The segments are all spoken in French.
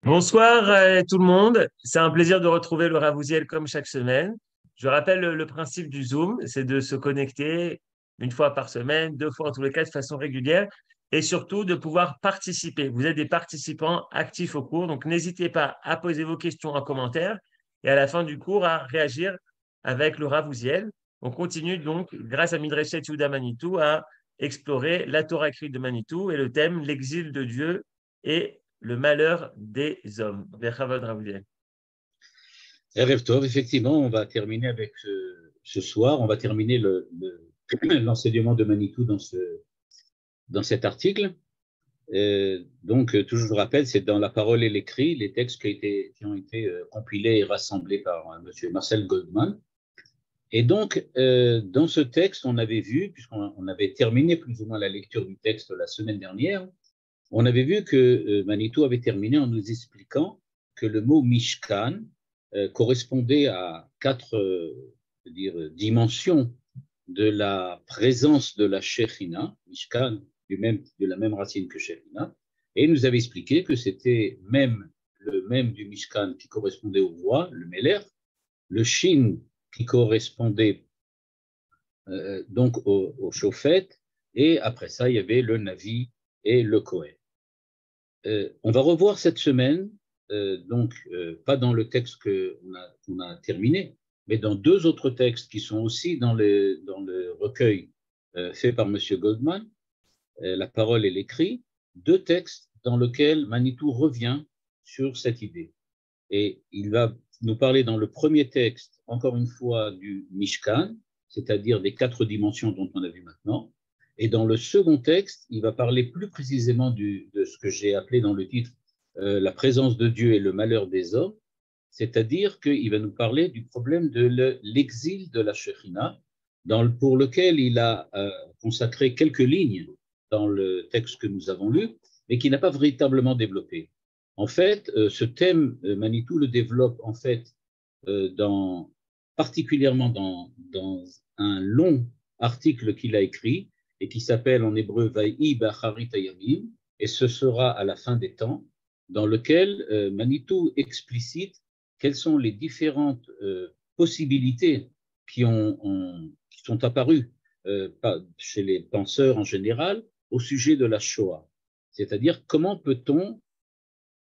Bonsoir tout le monde, c'est un plaisir de retrouver le Ravouziel comme chaque semaine. Je rappelle le principe du Zoom, c'est de se connecter une fois par semaine, deux fois en tous les cas de façon régulière et surtout de pouvoir participer. Vous êtes des participants actifs au cours, donc n'hésitez pas à poser vos questions en commentaire et à la fin du cours à réagir avec le Ravouziel. On continue donc, grâce à Midreshet Yehuda Manitou, à explorer la Torah écrite de Manitou et le thème l'exil de Dieu et le malheur des hommes. Bechavod Ravouziel. Erev Tov, effectivement, on va terminer avec ce soir, on va terminer l'enseignement de Manitou dans cet article. Toujours je rappelle, c'est dans La Parole et l'Écrit, les textes qui ont été compilés et rassemblés par M. Marcel Goldman. Et donc, dans ce texte, on avait vu, puisqu'on avait terminé plus ou moins la lecture du texte la semaine dernière, on avait vu que Manitou avait terminé en nous expliquant que le mot Mishkan correspondait à quatre dimensions de la présence de la Shekhinah, Mishkan, de la même racine que Shekhinah, et il nous avait expliqué que c'était le même du Mishkan qui correspondait au roi, le Meler, le Shin qui correspondait donc au Shofet, et après ça, il y avait le Navi et le Kohen. On va revoir cette semaine, pas dans le texte qu'on a terminé, mais dans deux autres textes qui sont aussi dans le recueil fait par M. Goldman, La Parole et l'Écrit, deux textes dans lesquels Manitou revient sur cette idée. Et il va nous parler dans le premier texte, encore une fois, du Mishkan, c'est-à-dire des quatre dimensions dont on a vu maintenant. Et dans le second texte, il va parler plus précisément de ce que j'ai appelé dans le titre la présence de Dieu et le malheur des hommes, c'est-à-dire qu'il va nous parler du problème de l'exil de la Shekhinah, pour lequel il a consacré quelques lignes dans le texte que nous avons lu, mais qui n'a pas véritablement développé. En fait, ce thème, Manitou le développe en fait particulièrement dans un long article qu'il a écrit et qui s'appelle en hébreu Vayhi B'acharit Hayamim, et ce sera à la fin des temps, dans lequel Manitou explicite quelles sont les différentes possibilités qui sont apparues chez les penseurs en général au sujet de la Shoah. C'est-à-dire comment peut-on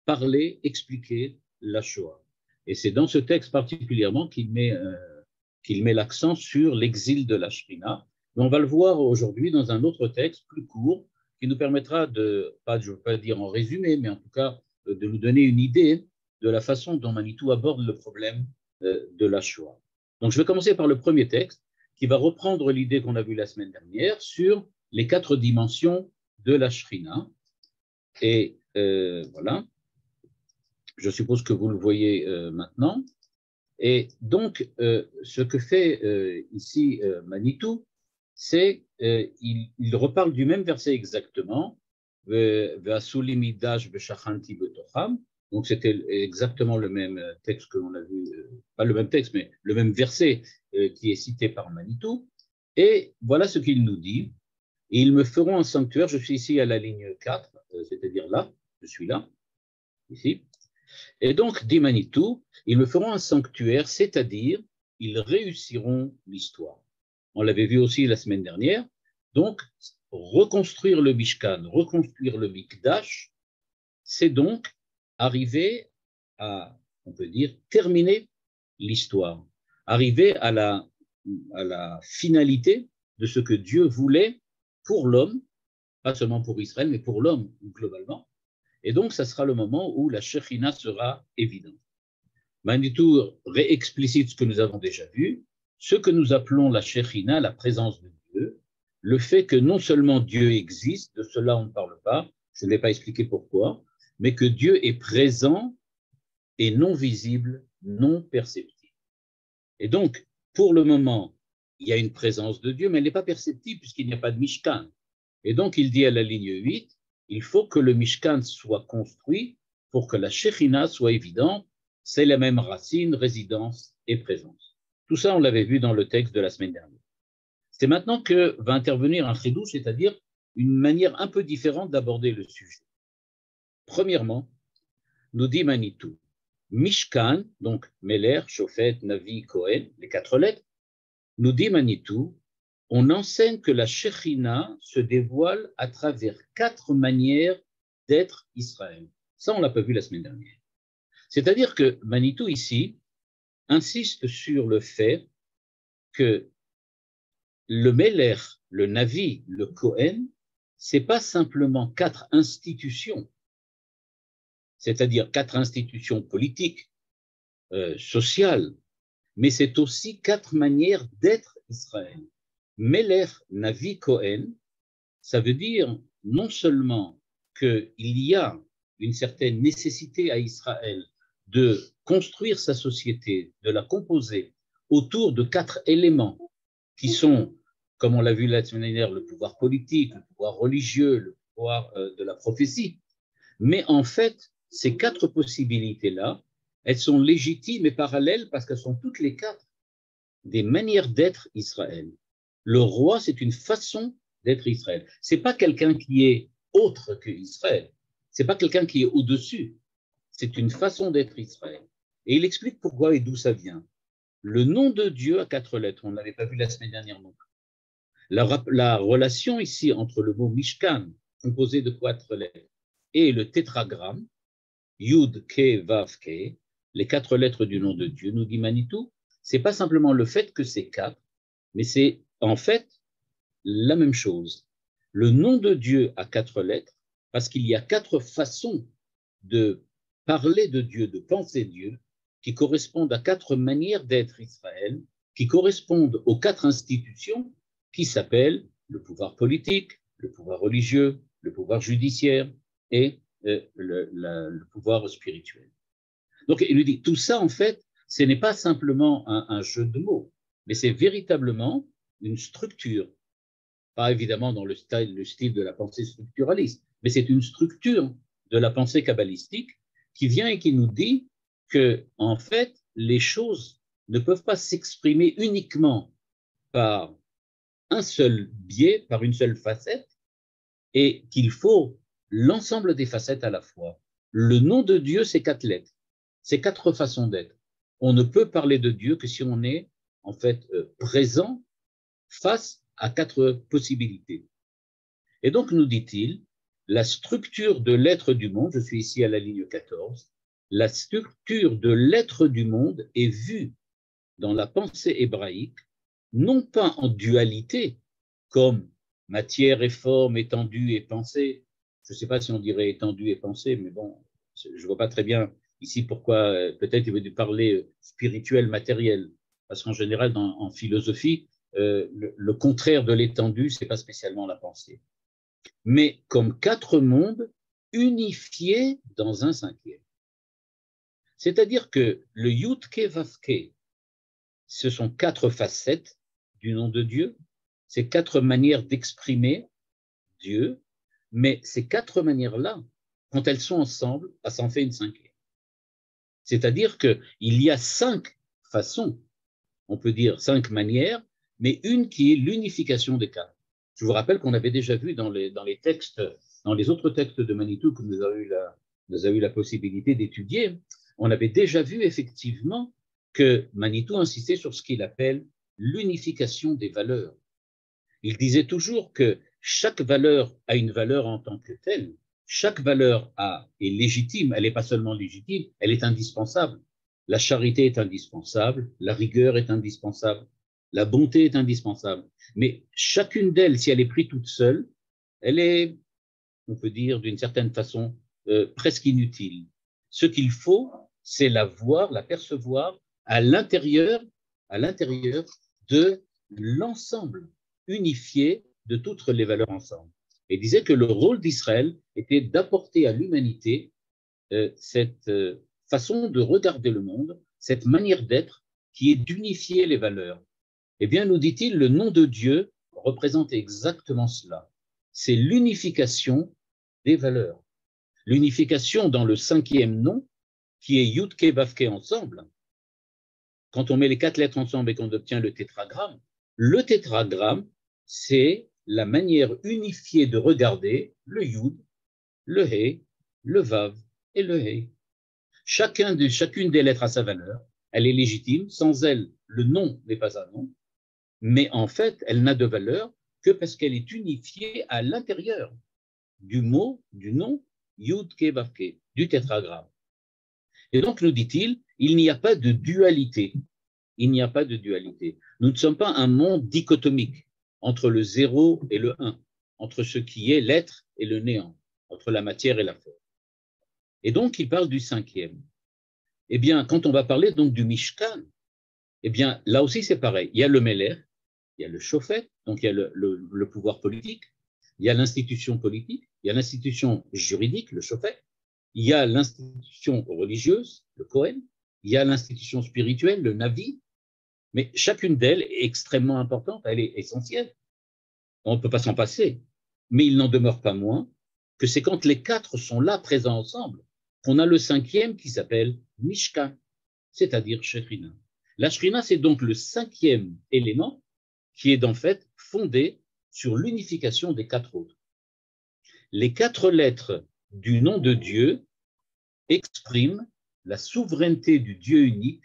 parler, expliquer la Shoah. Et c'est dans ce texte particulièrement qu'il met l'accent sur l'exil de la Shekhinah. Mais on va le voir aujourd'hui dans un autre texte plus court qui nous permettra je ne veux pas dire en résumé, mais en tout cas de nous donner une idée de la façon dont Manitou aborde le problème de la Shoah. Donc je vais commencer par le premier texte qui va reprendre l'idée qu'on a vue la semaine dernière sur les quatre dimensions de la Shekhinah. Et voilà. Je suppose que vous le voyez maintenant. Et donc, ce que fait ici Manitou, c'est il reparle du même verset exactement. Donc, c'était exactement le même texte que l'on a vu, pas le même texte, mais le même verset qui est cité par Manitou. Et voilà ce qu'il nous dit. Ils me feront un sanctuaire. Je suis ici à la ligne 4, c'est-à-dire là, je suis là, ici. Et donc, dit Manitou, ils me feront un sanctuaire, c'est-à-dire, ils réussiront l'histoire. On l'avait vu aussi la semaine dernière. Donc, reconstruire le Mishkan, reconstruire le Mikdash, c'est donc arriver à, on peut dire, terminer l'histoire, arriver à la finalité de ce que Dieu voulait pour l'homme, pas seulement pour Israël, mais pour l'homme globalement. Et donc, ça sera le moment où la Shekhinah sera évidente. Manitou réexplicite ce que nous avons déjà vu, ce que nous appelons la Shekhinah, la présence de Dieu, le fait que non seulement Dieu existe, de cela on ne parle pas, je ne vais pas expliquer pourquoi, mais que Dieu est présent et non visible, non perceptible. Et donc, pour le moment, il y a une présence de Dieu, mais elle n'est pas perceptible puisqu'il n'y a pas de Mishkan. Et donc, il dit à la ligne 8, il faut que le Mishkan soit construit pour que la Shekhinah soit évidente. C'est la même racine, résidence et présence. Tout ça, on l'avait vu dans le texte de la semaine dernière. C'est maintenant que va intervenir un chidouch, c'est-à-dire une manière un peu différente d'aborder le sujet. Premièrement, nous dit Manitou. Mishkan, donc Meler, Shofet, Navi, Kohen, les 4 lettres, nous dit Manitou, on enseigne que la Shekhinah se dévoile à travers 4 manières d'être Israël. Ça, on ne l'a pas vu la semaine dernière. C'est-à-dire que Manitou, ici, insiste sur le fait que le Meler, le Navi, le Kohen, ce n'est pas simplement 4 institutions, c'est-à-dire 4 institutions politiques, sociales, mais c'est aussi 4 manières d'être Israël. Meler, Navi, Kohen, ça veut dire non seulement qu'il y a une certaine nécessité à Israël de construire sa société, de la composer autour de 4 éléments qui sont, comme on l'a vu la semaine dernière, le pouvoir politique, le pouvoir religieux, le pouvoir de la prophétie, mais en fait, ces 4 possibilités-là, elles sont légitimes et parallèles parce qu'elles sont toutes les 4 des manières d'être Israël. Le roi, c'est une façon d'être Israël. Ce n'est pas quelqu'un qui est autre que Israël. Ce n'est pas quelqu'un qui est au-dessus. C'est une façon d'être Israël. Et il explique pourquoi et d'où ça vient. Le nom de Dieu a 4 lettres. On ne l'avait pas vu la semaine dernière non plus. La relation ici entre le mot Mishkan, composé de 4 lettres, et le tétragramme, Yud, Ke, Vav, Ke, les 4 lettres du nom de Dieu, nous dit Manitou, ce n'est pas simplement le fait que c'est 4, mais c'est en fait la même chose. Le nom de Dieu a 4 lettres parce qu'il y a 4 façons de parler de Dieu, de penser Dieu, qui correspondent à 4 manières d'être Israël, qui correspondent aux 4 institutions qui s'appellent le pouvoir politique, le pouvoir religieux, le pouvoir judiciaire et le pouvoir spirituel. Donc, il lui dit, tout ça, en fait, ce n'est pas simplement un jeu de mots, mais c'est véritablement une structure, pas évidemment dans le style de la pensée structuraliste, mais c'est une structure de la pensée kabbalistique qui vient et qui nous dit que, en fait, les choses ne peuvent pas s'exprimer uniquement par un seul biais, par une seule facette, et qu'il faut l'ensemble des facettes à la fois. Le nom de Dieu, c'est 4 lettres, c'est 4 façons d'être. On ne peut parler de Dieu que si on est, en fait, présent face à 4 possibilités. Et donc, nous dit-il, la structure de l'être du monde, je suis ici à la ligne 14, la structure de l'être du monde est vue dans la pensée hébraïque, non pas en dualité, comme matière et forme, étendue et pensée. Je ne sais pas si on dirait étendue et pensée, mais bon, je ne vois pas très bien ici pourquoi, peut-être il veut parler spirituel, matériel, parce qu'en général, en philosophie, le contraire de l'étendue, ce n'est pas spécialement la pensée. Mais comme 4 mondes unifiés dans un 5e. C'est-à-dire que le Yud-Ke Vav-Ke, ce sont 4 facettes du nom de Dieu, c'est 4 manières d'exprimer Dieu, mais ces 4 manières-là, quand elles sont ensemble, ça en fait une 5e. C'est-à-dire qu'il y a 5 façons, on peut dire 5 manières, mais une qui est l'unification des 4. Je vous rappelle qu'on avait déjà vu dans les textes, dans les autres textes de Manitou que nous avons eu la possibilité d'étudier, on avait déjà vu effectivement que Manitou insistait sur ce qu'il appelle l'unification des valeurs. Il disait toujours que chaque valeur a une valeur en tant que telle, chaque valeur est légitime, elle n'est pas seulement légitime, elle est indispensable. La charité est indispensable, la rigueur est indispensable, la bonté est indispensable. Mais chacune d'elles, si elle est prise toute seule, elle est, on peut dire d'une certaine façon, presque inutile. Ce qu'il faut, c'est la voir, la percevoir à l'intérieur de l'ensemble unifié de toutes les valeurs ensemble. Et il disait que le rôle d'Israël était d'apporter à l'humanité cette façon de regarder le monde, cette manière d'être qui est d'unifier les valeurs. Eh bien, nous dit-il, le nom de Dieu représente exactement cela. C'est l'unification des valeurs. L'unification dans le 5e nom, qui est Yud-Ke Vav-Ke ensemble. Quand on met les 4 lettres ensemble et qu'on obtient le tétragramme, c'est la manière unifiée de regarder le Yud, le He, le Vav et le He. chacune des lettres a sa valeur, elle est légitime, sans elle, le nom n'est pas un nom, mais en fait, elle n'a de valeur que parce qu'elle est unifiée à l'intérieur du mot, du nom, Yud Ke Vav Ke, du tétragramme. Et donc, nous dit-il, il n'y a pas de dualité. Il n'y a pas de dualité. Nous ne sommes pas un monde dichotomique entre le 0 et le 1, entre ce qui est l'être et le néant, entre la matière et la forme. Et donc, il parle du cinquième. Eh bien, quand on va parler donc du Mishkan, eh bien, là aussi, c'est pareil. Il y a le Meler, il y a le Shofet, donc il y a le pouvoir politique, il y a l'institution politique, il y a l'institution juridique, le Shofet, il y a l'institution religieuse, le Kohen, il y a l'institution spirituelle, le Navi, mais chacune d'elles est extrêmement importante, elle est essentielle. On ne peut pas s'en passer, mais il n'en demeure pas moins que c'est quand les quatre sont là, présents ensemble, qu'on a le cinquième qui s'appelle Mishkan, c'est-à-dire Shekhinah. La Shekhinah, c'est donc le cinquième élément qui est en fait fondé sur l'unification des quatre autres. Les quatre lettres du nom de Dieu expriment la souveraineté du Dieu unique,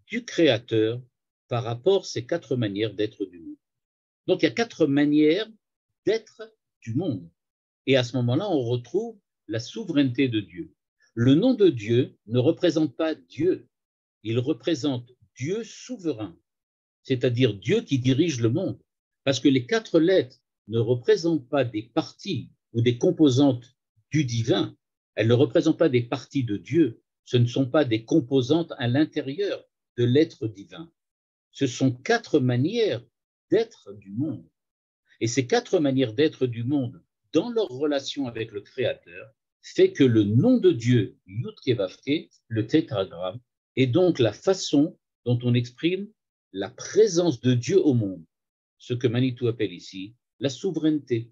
du Créateur, par rapport à ces quatre manières d'être du monde. Donc il y a quatre manières d'être du monde. Et à ce moment-là, on retrouve la souveraineté de Dieu. Le nom de Dieu ne représente pas Dieu, il représente Dieu souverain, c'est-à-dire Dieu qui dirige le monde. Parce que les quatre lettres ne représentent pas des parties ou des composantes du divin, elles ne représentent pas des parties de Dieu, ce ne sont pas des composantes à l'intérieur de l'être divin. Ce sont quatre manières d'être du monde. Et ces quatre manières d'être du monde, dans leur relation avec le Créateur, fait que le nom de Dieu, Yud Ke Vav Ke, le tétragramme, est donc la façon dont on exprime la présence de Dieu au monde, ce que Manitou appelle ici la souveraineté.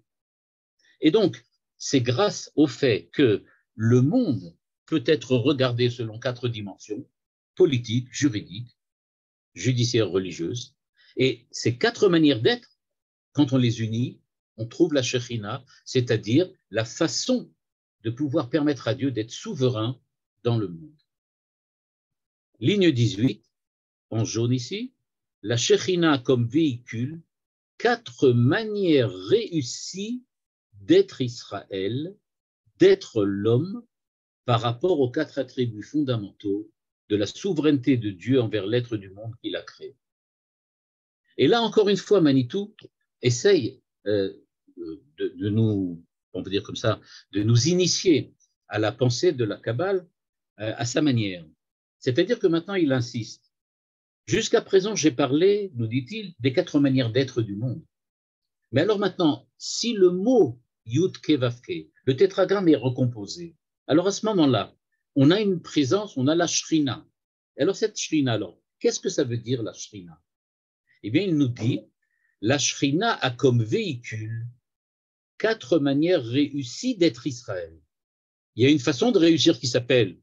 Et donc, c'est grâce au fait que le monde peut être regardé selon quatre dimensions, politique, juridique, judiciaire, religieuse, et ces quatre manières d'être, quand on les unit, on trouve la Shekhinah, c'est-à-dire la façon de pouvoir permettre à Dieu d'être souverain dans le monde. Ligne 18, en jaune ici, la Shekhinah comme véhicule, quatre manières réussies d'être Israël, d'être l'homme, par rapport aux quatre attributs fondamentaux de la souveraineté de Dieu envers l'être du monde qu'il a créé. Et là, encore une fois, Manitou essaye de nous, on peut dire comme ça, de nous initier à la pensée de la Kabbale à sa manière. C'est-à-dire que maintenant, il insiste. Jusqu'à présent, j'ai parlé, nous dit-il, des quatre manières d'être du monde. Mais alors maintenant, si le mot Yud Ke Vav Ke, le tétragramme est recomposé, alors à ce moment-là, on a une présence, on a la Shrina. Alors cette Shrina, alors, qu'est-ce que ça veut dire la Shrina? Eh bien, il nous dit, la Shrina a comme véhicule quatre manières réussies d'être Israël. Il y a une façon de réussir qui s'appelle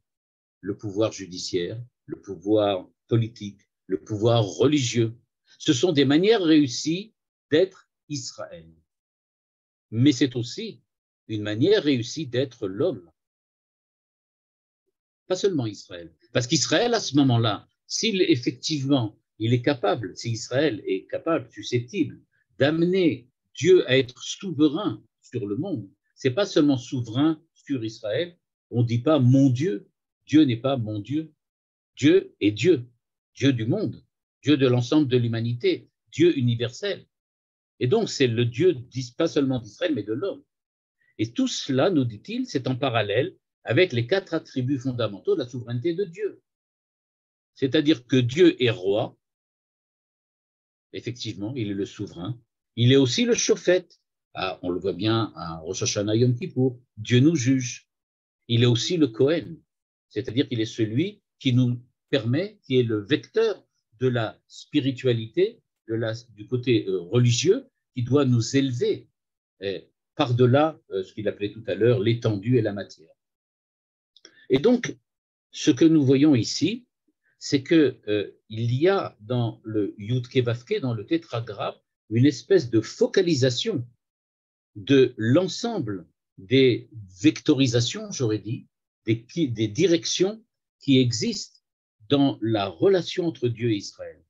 le pouvoir judiciaire, le pouvoir politique, le pouvoir religieux. Ce sont des manières réussies d'être Israël. Mais c'est aussi une manière réussie d'être l'homme. Pas seulement Israël. Parce qu'Israël, à ce moment-là, s'il effectivement, il est capable, si Israël est capable, susceptible, d'amener Dieu à être souverain sur le monde, c'est pas seulement souverain sur Israël, on ne dit pas mon Dieu, Dieu n'est pas mon Dieu. Dieu est Dieu, Dieu du monde, Dieu de l'ensemble de l'humanité, Dieu universel. Et donc, c'est le Dieu, pas seulement d'Israël, mais de l'homme. Et tout cela, nous dit-il, c'est en parallèle avec les quatre attributs fondamentaux de la souveraineté de Dieu. C'est-à-dire que Dieu est roi, effectivement, il est le souverain, il est aussi le Shofet. Ah, on le voit bien à Rosh Hashanah Yom Kippour, Dieu nous juge. Il est aussi le Kohen, c'est-à-dire qu'il est celui qui nous permet, qui est le vecteur de la spiritualité, du côté religieux, qui doit nous élever par-delà ce qu'il appelait tout à l'heure l'étendue et la matière. Et donc, ce que nous voyons ici, c'est qu'il y a dans le Yud Ke Vav Ke, dans le tétragramme, une espèce de focalisation de l'ensemble des vectorisations, j'aurais dit, des directions qui existe dans la relation entre Dieu et Israël.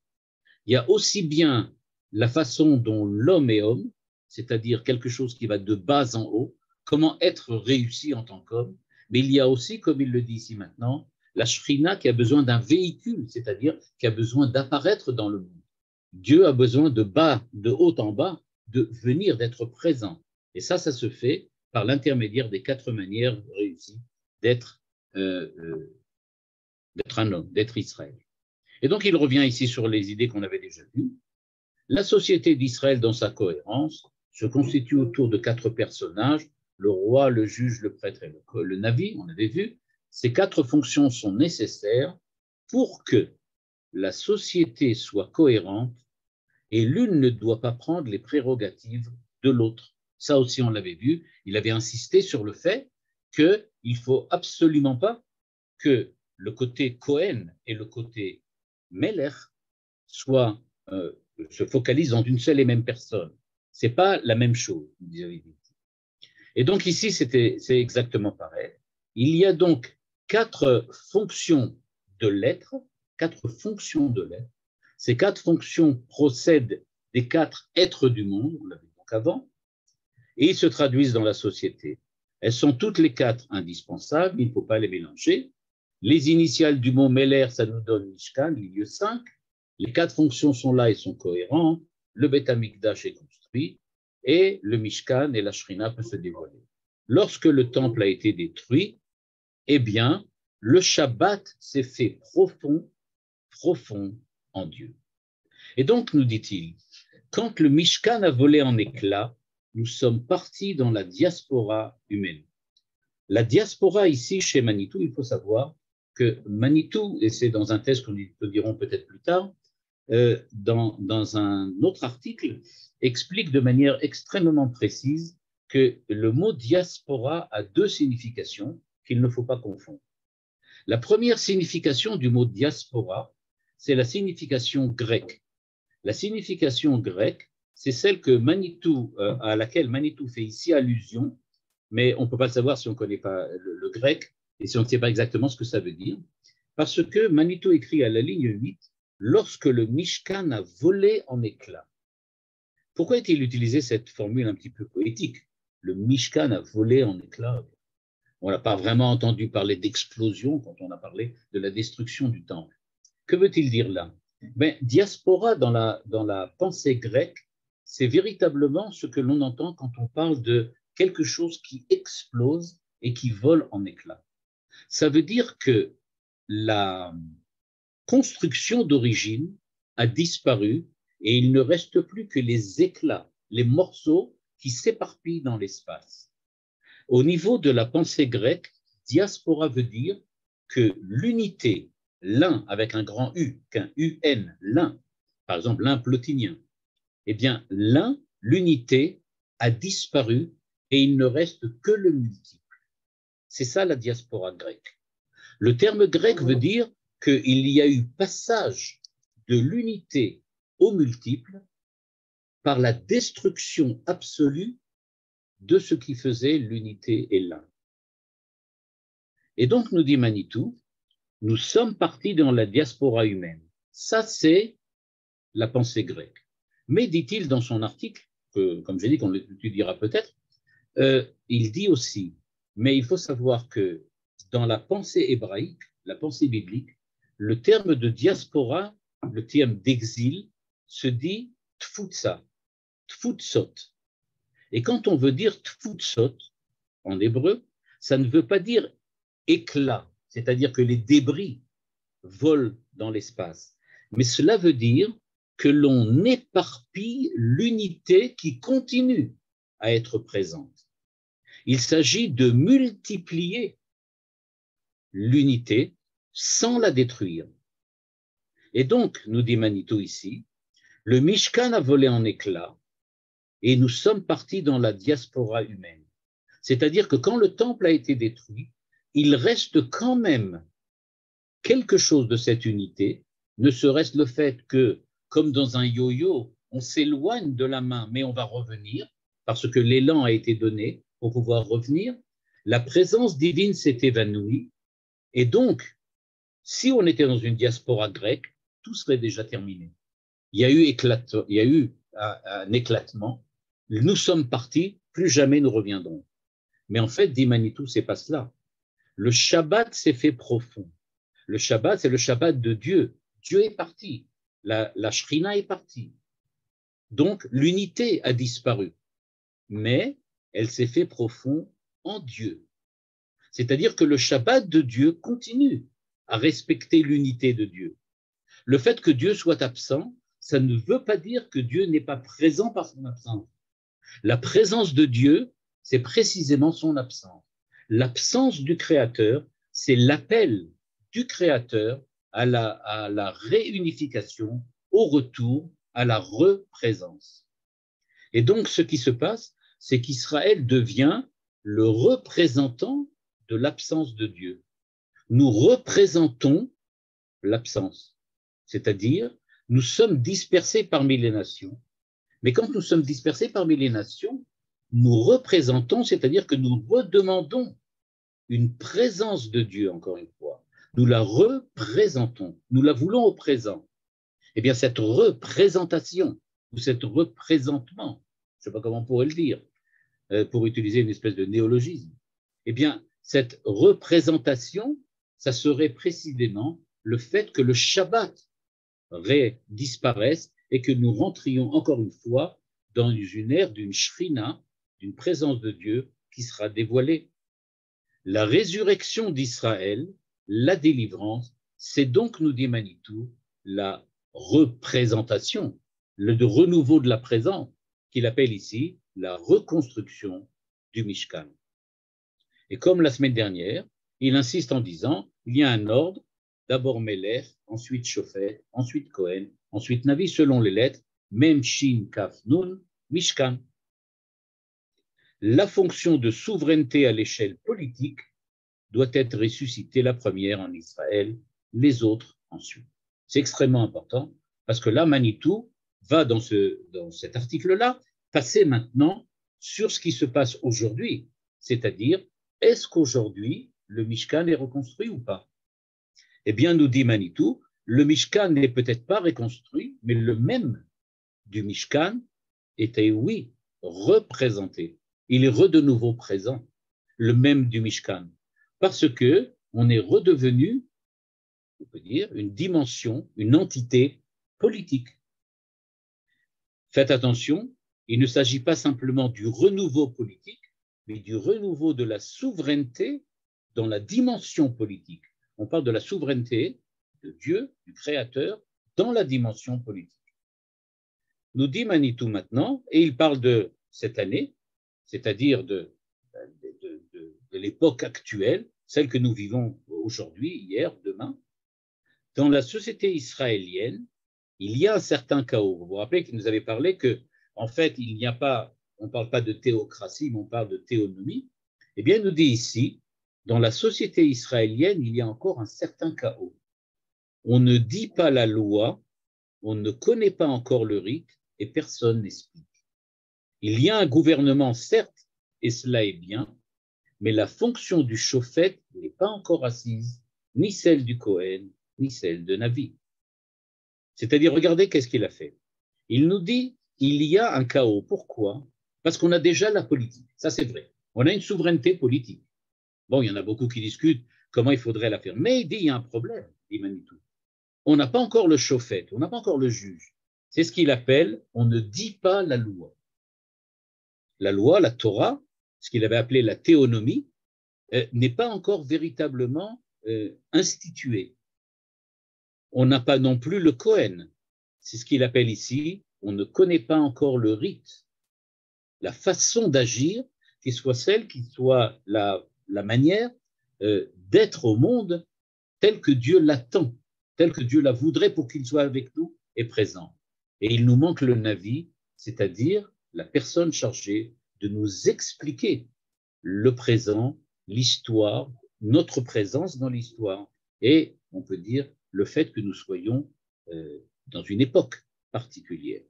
Il y a aussi bien la façon dont l'homme est homme, c'est-à-dire quelque chose qui va de bas en haut, comment être réussi en tant qu'homme, mais il y a aussi, comme il le dit ici maintenant, la Shrina qui a besoin d'un véhicule, c'est-à-dire qui a besoin d'apparaître dans le monde. Dieu a besoin de bas, de haut en bas, de venir, d'être présent. Et ça se fait par l'intermédiaire des 4 manières réussies d'être un homme, d'être Israël. Et donc il revient ici sur les idées qu'on avait déjà vues. La société d'Israël dans sa cohérence se constitue autour de 4 personnages, le roi, le juge, le prêtre et le navi, on avait vu. Ces 4 fonctions sont nécessaires pour que la société soit cohérente et l'une ne doit pas prendre les prérogatives de l'autre. Ça aussi, on l'avait vu. Il avait insisté sur le fait qu'il ne faut absolument pas que le côté Cohen et le côté Melech se focalisent dans une seule et même personne. Ce n'est pas la même chose, vous avez dit. Et donc ici, c'est exactement pareil. Il y a donc 4 fonctions de l'être, 4 fonctions de l'être. Ces 4 fonctions procèdent des 4 êtres du monde, on l'avait dit donc avant, et ils se traduisent dans la société. Elles sont toutes les 4 indispensables, il ne faut pas les mélanger. Les initiales du mot Meler, ça nous donne Mishkan, les lieux 5. Les 4 fonctions sont là et sont cohérentes. Le Beth Amikdash est construit et le Mishkan et la Shrina peuvent se dévoiler. Lorsque le temple a été détruit, eh bien, le Shabbat s'est fait profond en Dieu. Et donc, nous dit-il, quand le Mishkan a volé en éclats, nous sommes partis dans la diaspora humaine. La diaspora ici, chez Manitou, il faut savoir que Manitou, et c'est dans un texte qu'on nous dirons peut-être plus tard, dans un autre article, explique de manière extrêmement précise que le mot diaspora a 2 significations qu'il ne faut pas confondre. La première signification du mot diaspora, c'est la signification grecque. La signification grecque, c'est celle que Manitou, à laquelle Manitou fait ici allusion, mais on ne peut pas le savoir si on ne connaît pas le grec et si on ne sait pas exactement ce que ça veut dire, parce que Manitou écrit à la ligne 8, lorsque le Mishkan a volé en éclats. Pourquoi a-t-il utilisé cette formule un petit peu poétique? Le Mishkan a volé en éclats. On n'a pas vraiment entendu parler d'explosion quand on a parlé de la destruction du temple. Que veut-il dire là? Diaspora dans la pensée grecque, c'est véritablement ce que l'on entend quand on parle de quelque chose qui explose et qui vole en éclats. Ça veut dire que la construction d'origine a disparu et il ne reste plus que les éclats, les morceaux qui s'éparpillent dans l'espace. Au niveau de la pensée grecque, diaspora veut dire que l'unité, l'un avec un grand U, qu'un UN, l'un, par exemple l'un plotinien, eh bien l'un, l'unité, a disparu et il ne reste que le multiple. C'est ça la diaspora grecque. Le terme grec veut dire qu'il y a eu passage de l'unité au multiple par la destruction absolue de ce qui faisait l'unité et l'un. Et donc, nous dit Manitou, nous sommes partis dans la diaspora humaine. Ça, c'est la pensée grecque. Mais, dit-il dans son article, que, comme j'ai dit, qu'on l'étudiera peut-être, il dit aussi, mais il faut savoir que dans la pensée hébraïque, la pensée biblique, le terme de diaspora, le terme d'exil, se dit tfutsa, tfutsot. Et quand on veut dire tfutsot en hébreu, ça ne veut pas dire éclat, c'est-à-dire que les débris volent dans l'espace, mais cela veut dire que l'on éparpille l'unité qui continue à être présente. Il s'agit de multiplier l'unité sans la détruire. Et donc, nous dit Manitou ici, le Mishkan a volé en éclats et nous sommes partis dans la diaspora humaine. C'est-à-dire que quand le temple a été détruit, il reste quand même quelque chose de cette unité, ne serait-ce le fait que, comme dans un yo-yo, on s'éloigne de la main, mais on va revenir, parce que l'élan a été donné pour pouvoir revenir. La présence divine s'est évanouie, et donc Si on était dans une diaspora grecque, tout serait déjà terminé. Il y a eu un éclatement. Nous sommes partis, plus jamais nous reviendrons. Mais en fait, dit Manitou, c'est pas cela. Le Shabbat s'est fait profond. Le Shabbat, c'est le Shabbat de Dieu. Dieu est parti. La Shrina est partie. Donc, l'unité a disparu. Mais elle s'est fait profond en Dieu. C'est-à-dire que le Shabbat de Dieu continue à respecter l'unité de Dieu. Le fait que Dieu soit absent, ça ne veut pas dire que Dieu n'est pas présent par son absence. La présence de Dieu, c'est précisément son absence. L'absence du Créateur, c'est l'appel du Créateur à la réunification, au retour, à la représence. Et donc, ce qui se passe, c'est qu'Israël devient le représentant de l'absence de Dieu. Nous représentons l'absence, c'est-à-dire nous sommes dispersés parmi les nations. Mais quand nous sommes dispersés parmi les nations, nous représentons, c'est-à-dire que nous redemandons une présence de Dieu, encore une fois. Nous la représentons, nous la voulons au présent. Eh bien, cette représentation, ou cet représentement, je ne sais pas comment on pourrait le dire, pour utiliser une espèce de néologisme, eh bien, cette représentation, ça serait précisément le fait que le Shabbat disparaisse et que nous rentrions encore une fois dans une ère d'une shrina, d'une présence de Dieu qui sera dévoilée. La résurrection d'Israël, la délivrance, c'est donc, nous dit Manitou, la représentation, le renouveau de la présence, qu'il appelle ici la reconstruction du Mishkan. Et comme la semaine dernière, il insiste en disant, il y a un ordre, d'abord Melech, ensuite Shofet, ensuite Kohen, ensuite Navi, selon les lettres, Mem, Shin, Kaf, Nun, Mishkan. La fonction de souveraineté à l'échelle politique doit être ressuscitée, la première en Israël, les autres ensuite. C'est extrêmement important, parce que là, Manitou va, dans cet article-là, passer maintenant sur ce qui se passe aujourd'hui, c'est-à-dire, est-ce qu'aujourd'hui, le Mishkan est reconstruit ou pas? Eh bien, nous dit Manitou, le Mishkan n'est peut-être pas reconstruit, mais le même du Mishkan était, oui, représenté. Il est de nouveau présent, le même du Mishkan, parce que on est redevenu, on peut dire, une dimension, une entité politique. Faites attention, il ne s'agit pas simplement du renouveau politique, mais du renouveau de la souveraineté dans la dimension politique. On parle de la souveraineté de Dieu, du Créateur, dans la dimension politique. Nous dit Manitou maintenant, et il parle de cette année, c'est-à-dire de l'époque actuelle, celle que nous vivons aujourd'hui, hier, demain. Dans la société israélienne, il y a un certain chaos. Vous vous rappelez qu'il nous avait parlé que, en fait, il n'y a pas, on ne parle pas de théocratie, mais on parle de théonomie. Eh bien, il nous dit ici, dans la société israélienne, il y a encore un certain chaos. On ne dit pas la loi, on ne connaît pas encore le rite et personne n'explique. Il y a un gouvernement, certes, et cela est bien, mais la fonction du Shofet n'est pas encore assise, ni celle du Kohen, ni celle de Navi. C'est-à-dire, regardez qu'est-ce qu'il a fait. Il nous dit, il y a un chaos. Pourquoi? Parce qu'on a déjà la politique. Ça, c'est vrai. On a une souveraineté politique. Bon, il y en a beaucoup qui discutent comment il faudrait la faire. Mais il dit, il y a un problème, dit Manitou. On n'a pas encore le Shofet, on n'a pas encore le juge. C'est ce qu'il appelle, on ne dit pas la loi. La loi, la Torah, ce qu'il avait appelé la théonomie, n'est pas encore véritablement instituée. On n'a pas non plus le Kohen. C'est ce qu'il appelle ici, on ne connaît pas encore le rite. La façon d'agir, qui soit celle, qui soit la manière d'être au monde telle que Dieu l'attend, telle que Dieu la voudrait pour qu'il soit avec nous et présent. Et il nous manque le Navi, c'est-à-dire la personne chargée de nous expliquer le présent, l'histoire, notre présence dans l'histoire, et on peut dire le fait que nous soyons dans une époque particulière.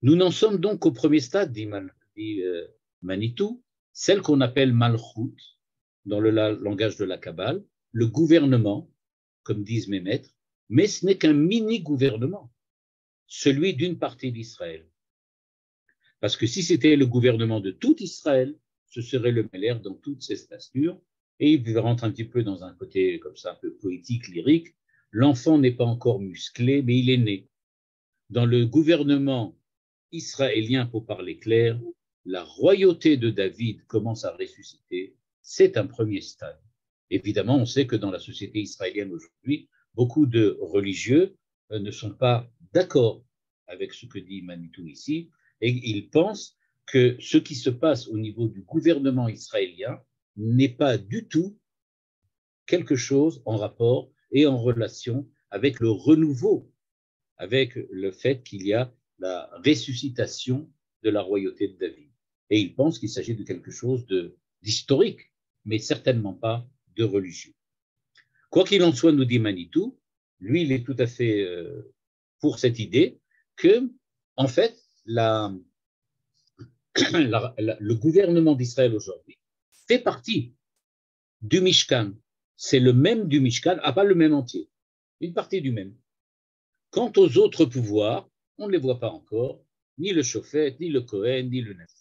Nous n'en sommes donc qu'au premier stade, dit Manitou, celle qu'on appelle Malchut, dans le langage de la Kabbale, le gouvernement, comme disent mes maîtres, mais ce n'est qu'un mini-gouvernement, celui d'une partie d'Israël. Parce que si c'était le gouvernement de tout Israël, ce serait le Meller dans toutes ses statures, et il rentre un petit peu dans un côté comme ça, un peu poétique, lyrique. L'enfant n'est pas encore musclé, mais il est né. Dans le gouvernement israélien, pour parler clair, la royauté de David commence à ressusciter. C'est un premier stade. Évidemment, on sait que dans la société israélienne aujourd'hui, beaucoup de religieux ne sont pas d'accord avec ce que dit Manitou ici, et ils pensent que ce qui se passe au niveau du gouvernement israélien n'est pas du tout quelque chose en rapport et en relation avec le renouveau, avec le fait qu'il y a la ressuscitation de la royauté de David. Et ils pensent qu'il s'agit de quelque chose d'historique, mais certainement pas de religieux. Quoi qu'il en soit, nous dit Manitou, lui, il est tout à fait pour cette idée que, en fait, le gouvernement d'Israël aujourd'hui fait partie du Mishkan. C'est le même du Mishkan, pas le même entier, une partie du même. Quant aux autres pouvoirs, on ne les voit pas encore, ni le Shofet, ni le Kohen, ni le Navi.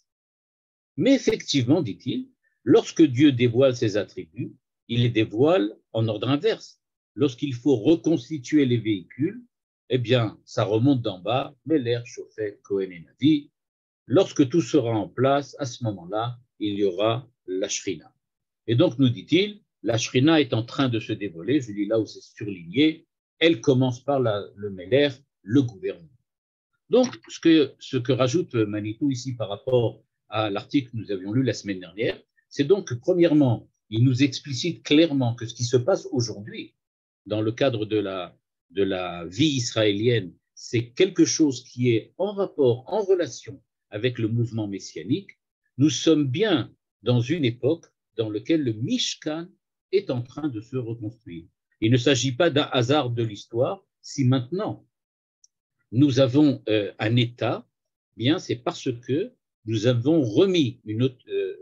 Mais effectivement, dit-il, lorsque Dieu dévoile ses attributs, il les dévoile en ordre inverse. Lorsqu'il faut reconstituer les véhicules, eh bien, ça remonte d'en bas, Meler, Shofet, Kohen et Navi. Lorsque tout sera en place, à ce moment-là, il y aura la Shrina. Et donc, nous dit-il, la Shrina est en train de se dévoiler, je dis là où c'est surligné, elle commence par le Meler, le gouvernement. Donc, ce que rajoute Manitou ici par rapport à l'article que nous avions lu la semaine dernière, c'est donc que, premièrement, il nous explicite clairement que ce qui se passe aujourd'hui, dans le cadre de la vie israélienne, c'est quelque chose qui est en rapport, en relation avec le mouvement messianique. Nous sommes bien dans une époque dans laquelle le Mishkan est en train de se reconstruire. Il ne s'agit pas d'un hasard de l'histoire. Si maintenant nous avons un État, bien c'est parce que nous avons remis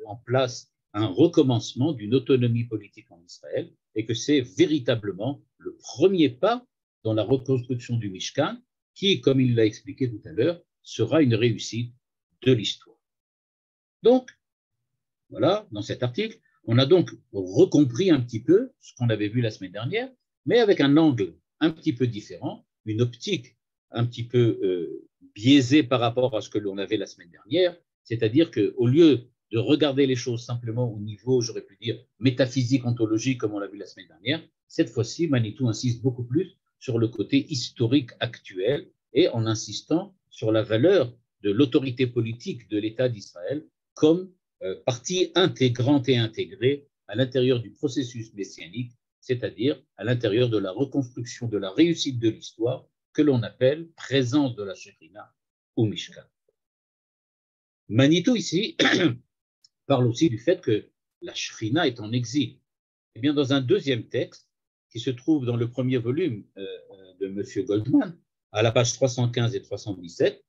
en place un recommencement d'une autonomie politique en Israël et que c'est véritablement le premier pas dans la reconstruction du Mishkan qui, comme il l'a expliqué tout à l'heure, sera une réussite de l'histoire. Donc, voilà, dans cet article, on a donc recompris un petit peu ce qu'on avait vu la semaine dernière, mais avec un angle un petit peu différent, une optique un petit peu biaisée par rapport à ce que l'on avait la semaine dernière, c'est-à-dire qu'au lieu de regarder les choses simplement au niveau, j'aurais pu dire, métaphysique, ontologique, comme on l'a vu la semaine dernière, cette fois-ci, Manitou insiste beaucoup plus sur le côté historique actuel et en insistant sur la valeur de l'autorité politique de l'État d'Israël comme partie intégrante et intégrée à l'intérieur du processus messianique, c'est-à-dire à l'intérieur de la reconstruction de la réussite de l'histoire que l'on appelle présence de la Shekhinah ou Mishkan. Manitou ici parle aussi du fait que la Shekhinah est en exil. Eh bien, dans un deuxième texte qui se trouve dans le premier volume de M. Goldman, à la page 315 et 317,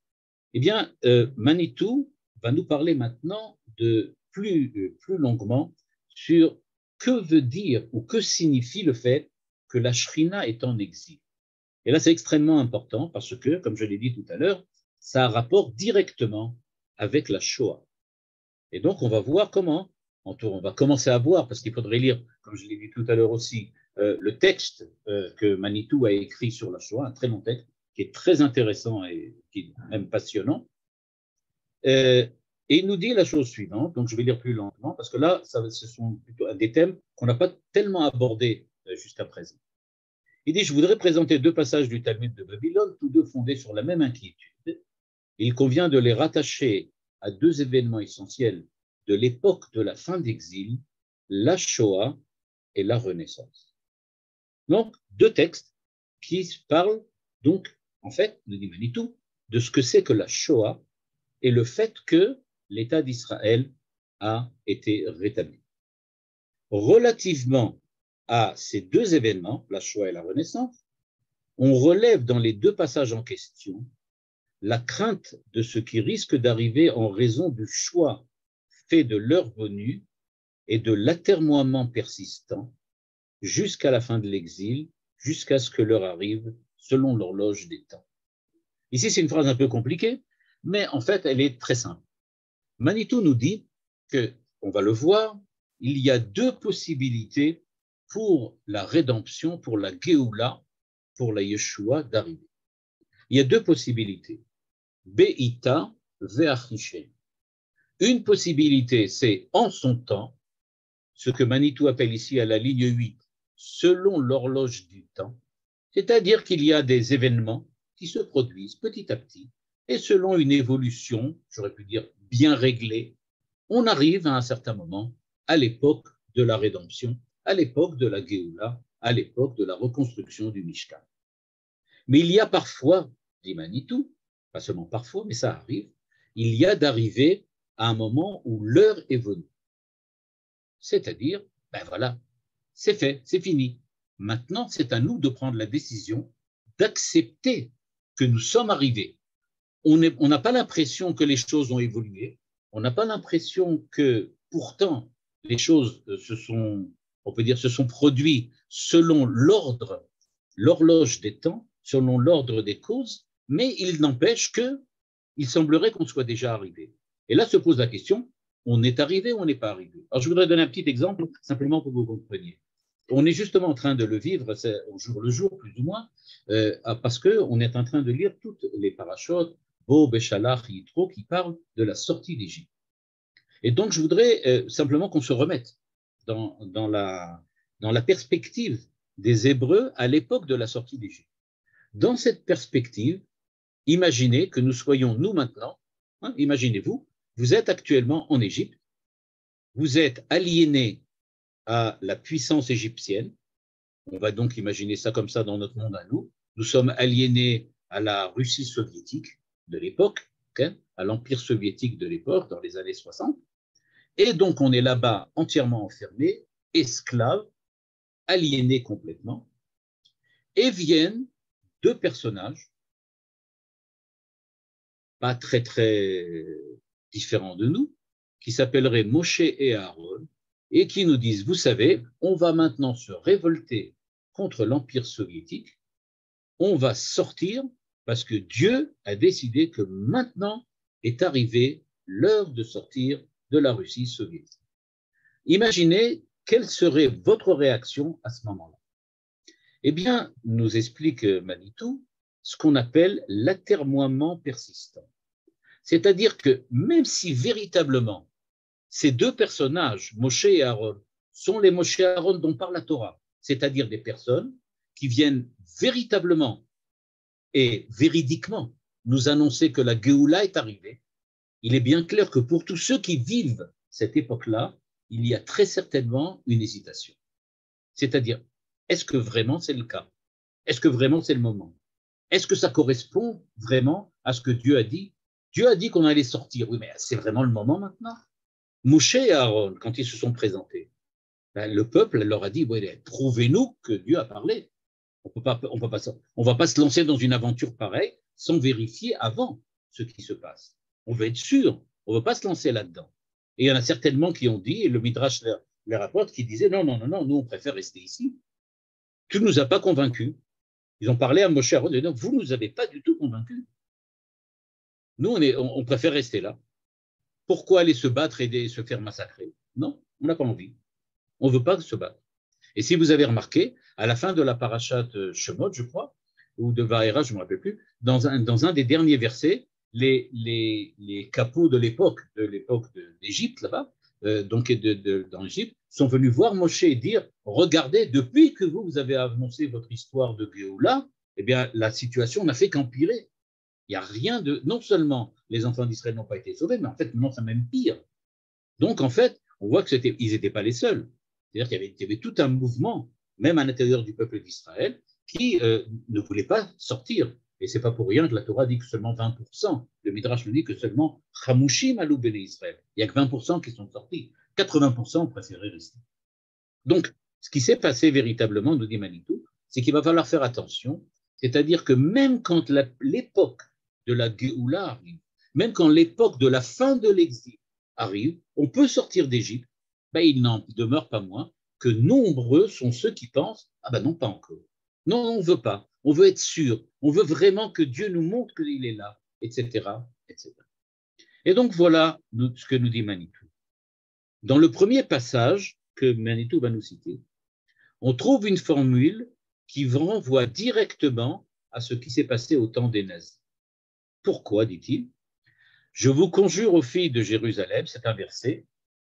eh bien, Manitou va nous parler maintenant de plus longuement sur que veut dire ou que signifie le fait que la Shrina est en exil. Et là, c'est extrêmement important parce que, comme je l'ai dit tout à l'heure, ça a rapport directement avec la Shoah. Et donc, on va voir comment, on va commencer à voir, parce qu'il faudrait lire, comme je l'ai dit tout à l'heure aussi, le texte que Manitou a écrit sur la Shoah, un très long texte, qui est très intéressant et qui est même passionnant. Et il nous dit la chose suivante, donc je vais lire plus lentement, parce que là, ce sont plutôt des thèmes qu'on n'a pas tellement abordés jusqu'à présent. Il dit, je voudrais présenter deux passages du Talmud de Babylone, tous deux fondés sur la même inquiétude. Il convient de les rattacher à deux événements essentiels de l'époque de la fin d'exil, la Shoah et la Renaissance. Donc, deux textes qui parlent donc, en fait, nous dit Manitou, de ce que c'est que la Shoah et le fait que l'État d'Israël a été rétabli. Relativement à ces deux événements, la Shoah et la Renaissance, on relève dans les deux passages en question la crainte de ce qui risque d'arriver en raison du choix fait de leur venue et de l'atermoiement persistant jusqu'à la fin de l'exil jusqu'à ce que l'heure arrive selon l'horloge des temps. Ici, c'est une phrase un peu compliquée, mais en fait, elle est très simple. Manitou nous dit que, on va le voir, il y a deux possibilités pour la rédemption, pour la Géoula, pour la Yeshua d'arriver. Il y a deux possibilités. Be'ita ve'achishem. Une possibilité, c'est en son temps, ce que Manitou appelle ici à la ligne 8, selon l'horloge du temps, c'est-à-dire qu'il y a des événements qui se produisent petit à petit, et selon une évolution, j'aurais pu dire bien réglée, on arrive à un certain moment à l'époque de la rédemption, à l'époque de la Géoula, à l'époque de la reconstruction du Mishkan. Mais il y a parfois, dit Manitou, pas seulement parfois, mais ça arrive, il y a d'arriver à un moment où l'heure est venue. C'est-à-dire, ben voilà, c'est fait, c'est fini. Maintenant, c'est à nous de prendre la décision d'accepter que nous sommes arrivés. On n'a pas l'impression que les choses ont évolué, on n'a pas l'impression que pourtant les choses on peut dire, se sont produites selon l'horloge des temps, selon l'ordre des causes, mais il n'empêche qu'il semblerait qu'on soit déjà arrivé. Et là se pose la question, on est arrivé ou on n'est pas arrivé? Alors je voudrais donner un petit exemple, simplement pour que vous compreniez. On est justement en train de le vivre au jour le jour, plus ou moins, parce qu'on est en train de lire toutes les parachutes, Bo, Béchalach, Yitro, qui parlent de la sortie d'Égypte. Et donc, je voudrais simplement qu'on se remette dans la perspective des Hébreux à l'époque de la sortie d'Égypte. Dans cette perspective, imaginez que nous soyons, nous maintenant, imaginez-vous, vous êtes actuellement en Égypte, vous êtes aliénés à la puissance égyptienne, on va donc imaginer ça comme ça dans notre monde à nous, nous sommes aliénés à la Russie soviétique de l'époque, à l'Empire soviétique de l'époque, dans les années 60, et donc on est là-bas entièrement enfermés, esclaves, aliénés complètement, et viennent deux personnages, pas très très différents de nous, qui s'appelleraient Moshe et Aaron, et qui nous disent, vous savez, on va maintenant se révolter contre l'Empire soviétique, on va sortir parce que Dieu a décidé que maintenant est arrivée l'heure de sortir de la Russie soviétique. Imaginez quelle serait votre réaction à ce moment-là. Eh bien, nous explique Manitou ce qu'on appelle l'atermoiement persistant. C'est-à-dire que même si véritablement ces deux personnages, Moshe et Aaron, sont les Moshe et Aaron dont parle la Torah, c'est-à-dire des personnes qui viennent véritablement et véridiquement nous annoncer que la Géoula est arrivée, il est bien clair que pour tous ceux qui vivent cette époque-là, il y a très certainement une hésitation. C'est-à-dire, est-ce que vraiment c'est le cas? Est-ce que vraiment c'est le moment? Est-ce que ça correspond vraiment à ce que Dieu a dit? Dieu a dit qu'on allait sortir. Oui, mais c'est vraiment le moment maintenant? Moshe et Aaron, quand ils se sont présentés, le peuple leur a dit, ouais, prouvez-nous que Dieu a parlé. On va pas se lancer dans une aventure pareille sans vérifier avant ce qui se passe. On veut être sûr, on ne veut pas se lancer là-dedans. Et il y en a certainement qui ont dit, et le Midrash les rapporte, qui disaient non, nous on préfère rester ici. Tu ne nous as pas convaincus. Ils ont parlé à Moshe et Aaron, et donc vous ne nous avez pas du tout convaincus. Nous, on préfère rester là. Pourquoi aller se battre et se faire massacrer? Non, on n'a pas envie. On ne veut pas se battre. Et si vous avez remarqué, à la fin de la parashat Shemot, je crois, ou de Vaera, je ne me rappelle plus, dans un des derniers versets, les capots de l'époque d'Égypte, là-bas, donc dans l'Égypte, sont venus voir Moshe et dire, regardez, depuis que vous avez annoncé votre histoire de Géoula, eh bien, la situation n'a fait qu'empirer. Il n'y a rien de... Non seulement les enfants d'Israël n'ont pas été sauvés, mais en fait, maintenant, c'est même pire. Donc, en fait, on voit qu'ils n'étaient pas les seuls. C'est-à-dire qu'il y avait tout un mouvement, même à l'intérieur du peuple d'Israël, qui ne voulait pas sortir. Et ce n'est pas pour rien que la Torah dit que seulement 20%. Le Midrash nous dit que seulement Chamushim alou béné Israël. Il n'y a que 20% qui sont sortis. 80% ont préféré rester. Donc, ce qui s'est passé véritablement, nous dit Manitou, c'est qu'il va falloir faire attention. C'est-à-dire que même quand l'époque de la Géoula arrive, même quand l'époque de la fin de l'exil arrive, on peut sortir d'Égypte, il n'en demeure pas moins que nombreux sont ceux qui pensent « Ah ben non, pas encore. Non, on ne veut pas. On veut être sûr. On veut vraiment que Dieu nous montre qu'il est là, etc., etc. Et donc, voilà ce que nous dit Manitou. Dans le premier passage que Manitou va nous citer, on trouve une formule qui renvoie directement à ce qui s'est passé au temps des nazis. Pourquoi, dit-il? Je vous conjure aux filles de Jérusalem, c'est un verset,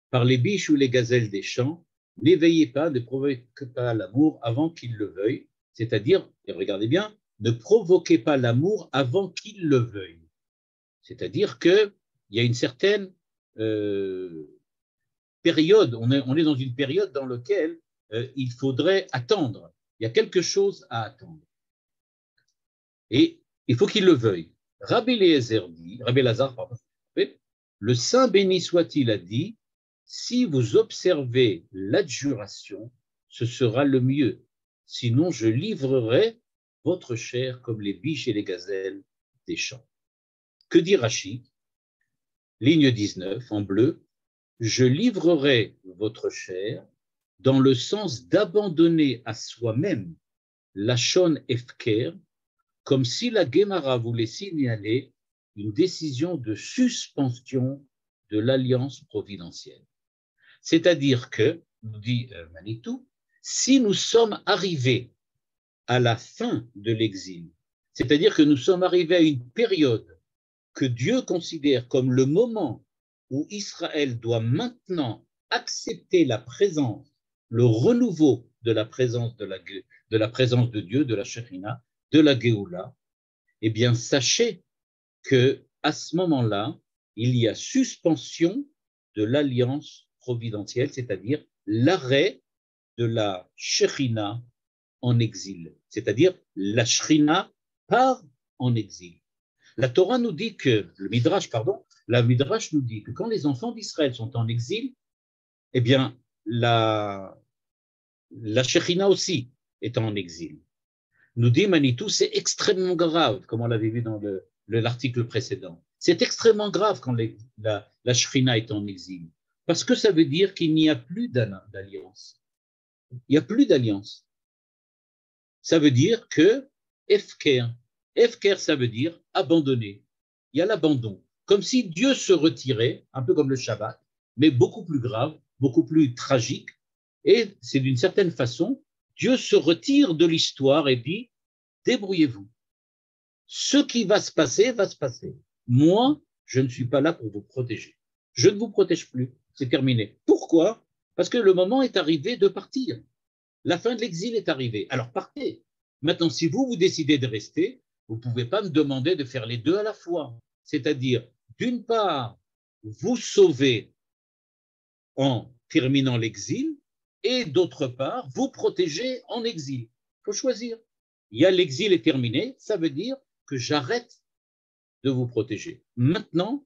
par les biches ou les gazelles des champs, n'éveillez pas, ne provoquez pas l'amour avant qu'il le veuille, c'est-à-dire, et regardez bien, ne provoquez pas l'amour avant qu'il le veuille. C'est-à-dire qu'il y a une certaine période, on est dans une période dans laquelle il faudrait attendre. Il y a quelque chose à attendre. Et il faut qu'il le veuille. Rabbi Elazar, pardon, le Saint béni soit-il a dit, si vous observez l'adjuration, ce sera le mieux. Sinon, je livrerai votre chair comme les biches et les gazelles des champs. Que dit Rachi? Ligne 19, en bleu. Je livrerai votre chair dans le sens d'abandonner à soi-même la Shon Efker, comme si la Guémara voulait signaler une décision de suspension de l'alliance providentielle. C'est-à-dire que, nous dit Manitou, si nous sommes arrivés à la fin de l'exil, c'est-à-dire que nous sommes arrivés à une période que Dieu considère comme le moment où Israël doit maintenant accepter la présence, le renouveau de la présence de Dieu, de la Shekhinah, de la Géoula, eh bien, sachez qu'à ce moment-là, il y a suspension de l'alliance providentielle, c'est-à-dire l'arrêt de la Shekhinah en exil, c'est-à-dire la Shekhinah part en exil. La Torah nous dit que, la Midrash nous dit que quand les enfants d'Israël sont en exil, eh bien, la Shekhinah aussi est en exil. Nous dit Manitou, c'est extrêmement grave, comme on l'avait vu dans l'article précédent. C'est extrêmement grave quand la Shekhinah est en exil, parce que ça veut dire qu'il n'y a plus d'alliance. Il n'y a plus d'alliance. Ça veut dire que Efker, ça veut dire abandonner. Il y a l'abandon. Comme si Dieu se retirait, un peu comme le Shabbat, mais beaucoup plus grave, beaucoup plus tragique. Et c'est d'une certaine façon, Dieu se retire de l'histoire et dit, débrouillez-vous. Ce qui va se passer, va se passer. Moi, je ne suis pas là pour vous protéger. Je ne vous protège plus. C'est terminé. Pourquoi? Parce que le moment est arrivé de partir. La fin de l'exil est arrivée. Alors partez. Maintenant, si vous décidez de rester, vous ne pouvez pas me demander de faire les deux à la fois. C'est-à-dire, d'une part, vous sauver en terminant l'exil et d'autre part, vous protéger en exil. Il faut choisir. Il y a l'exil est terminé, ça veut dire que j'arrête de vous protéger. Maintenant,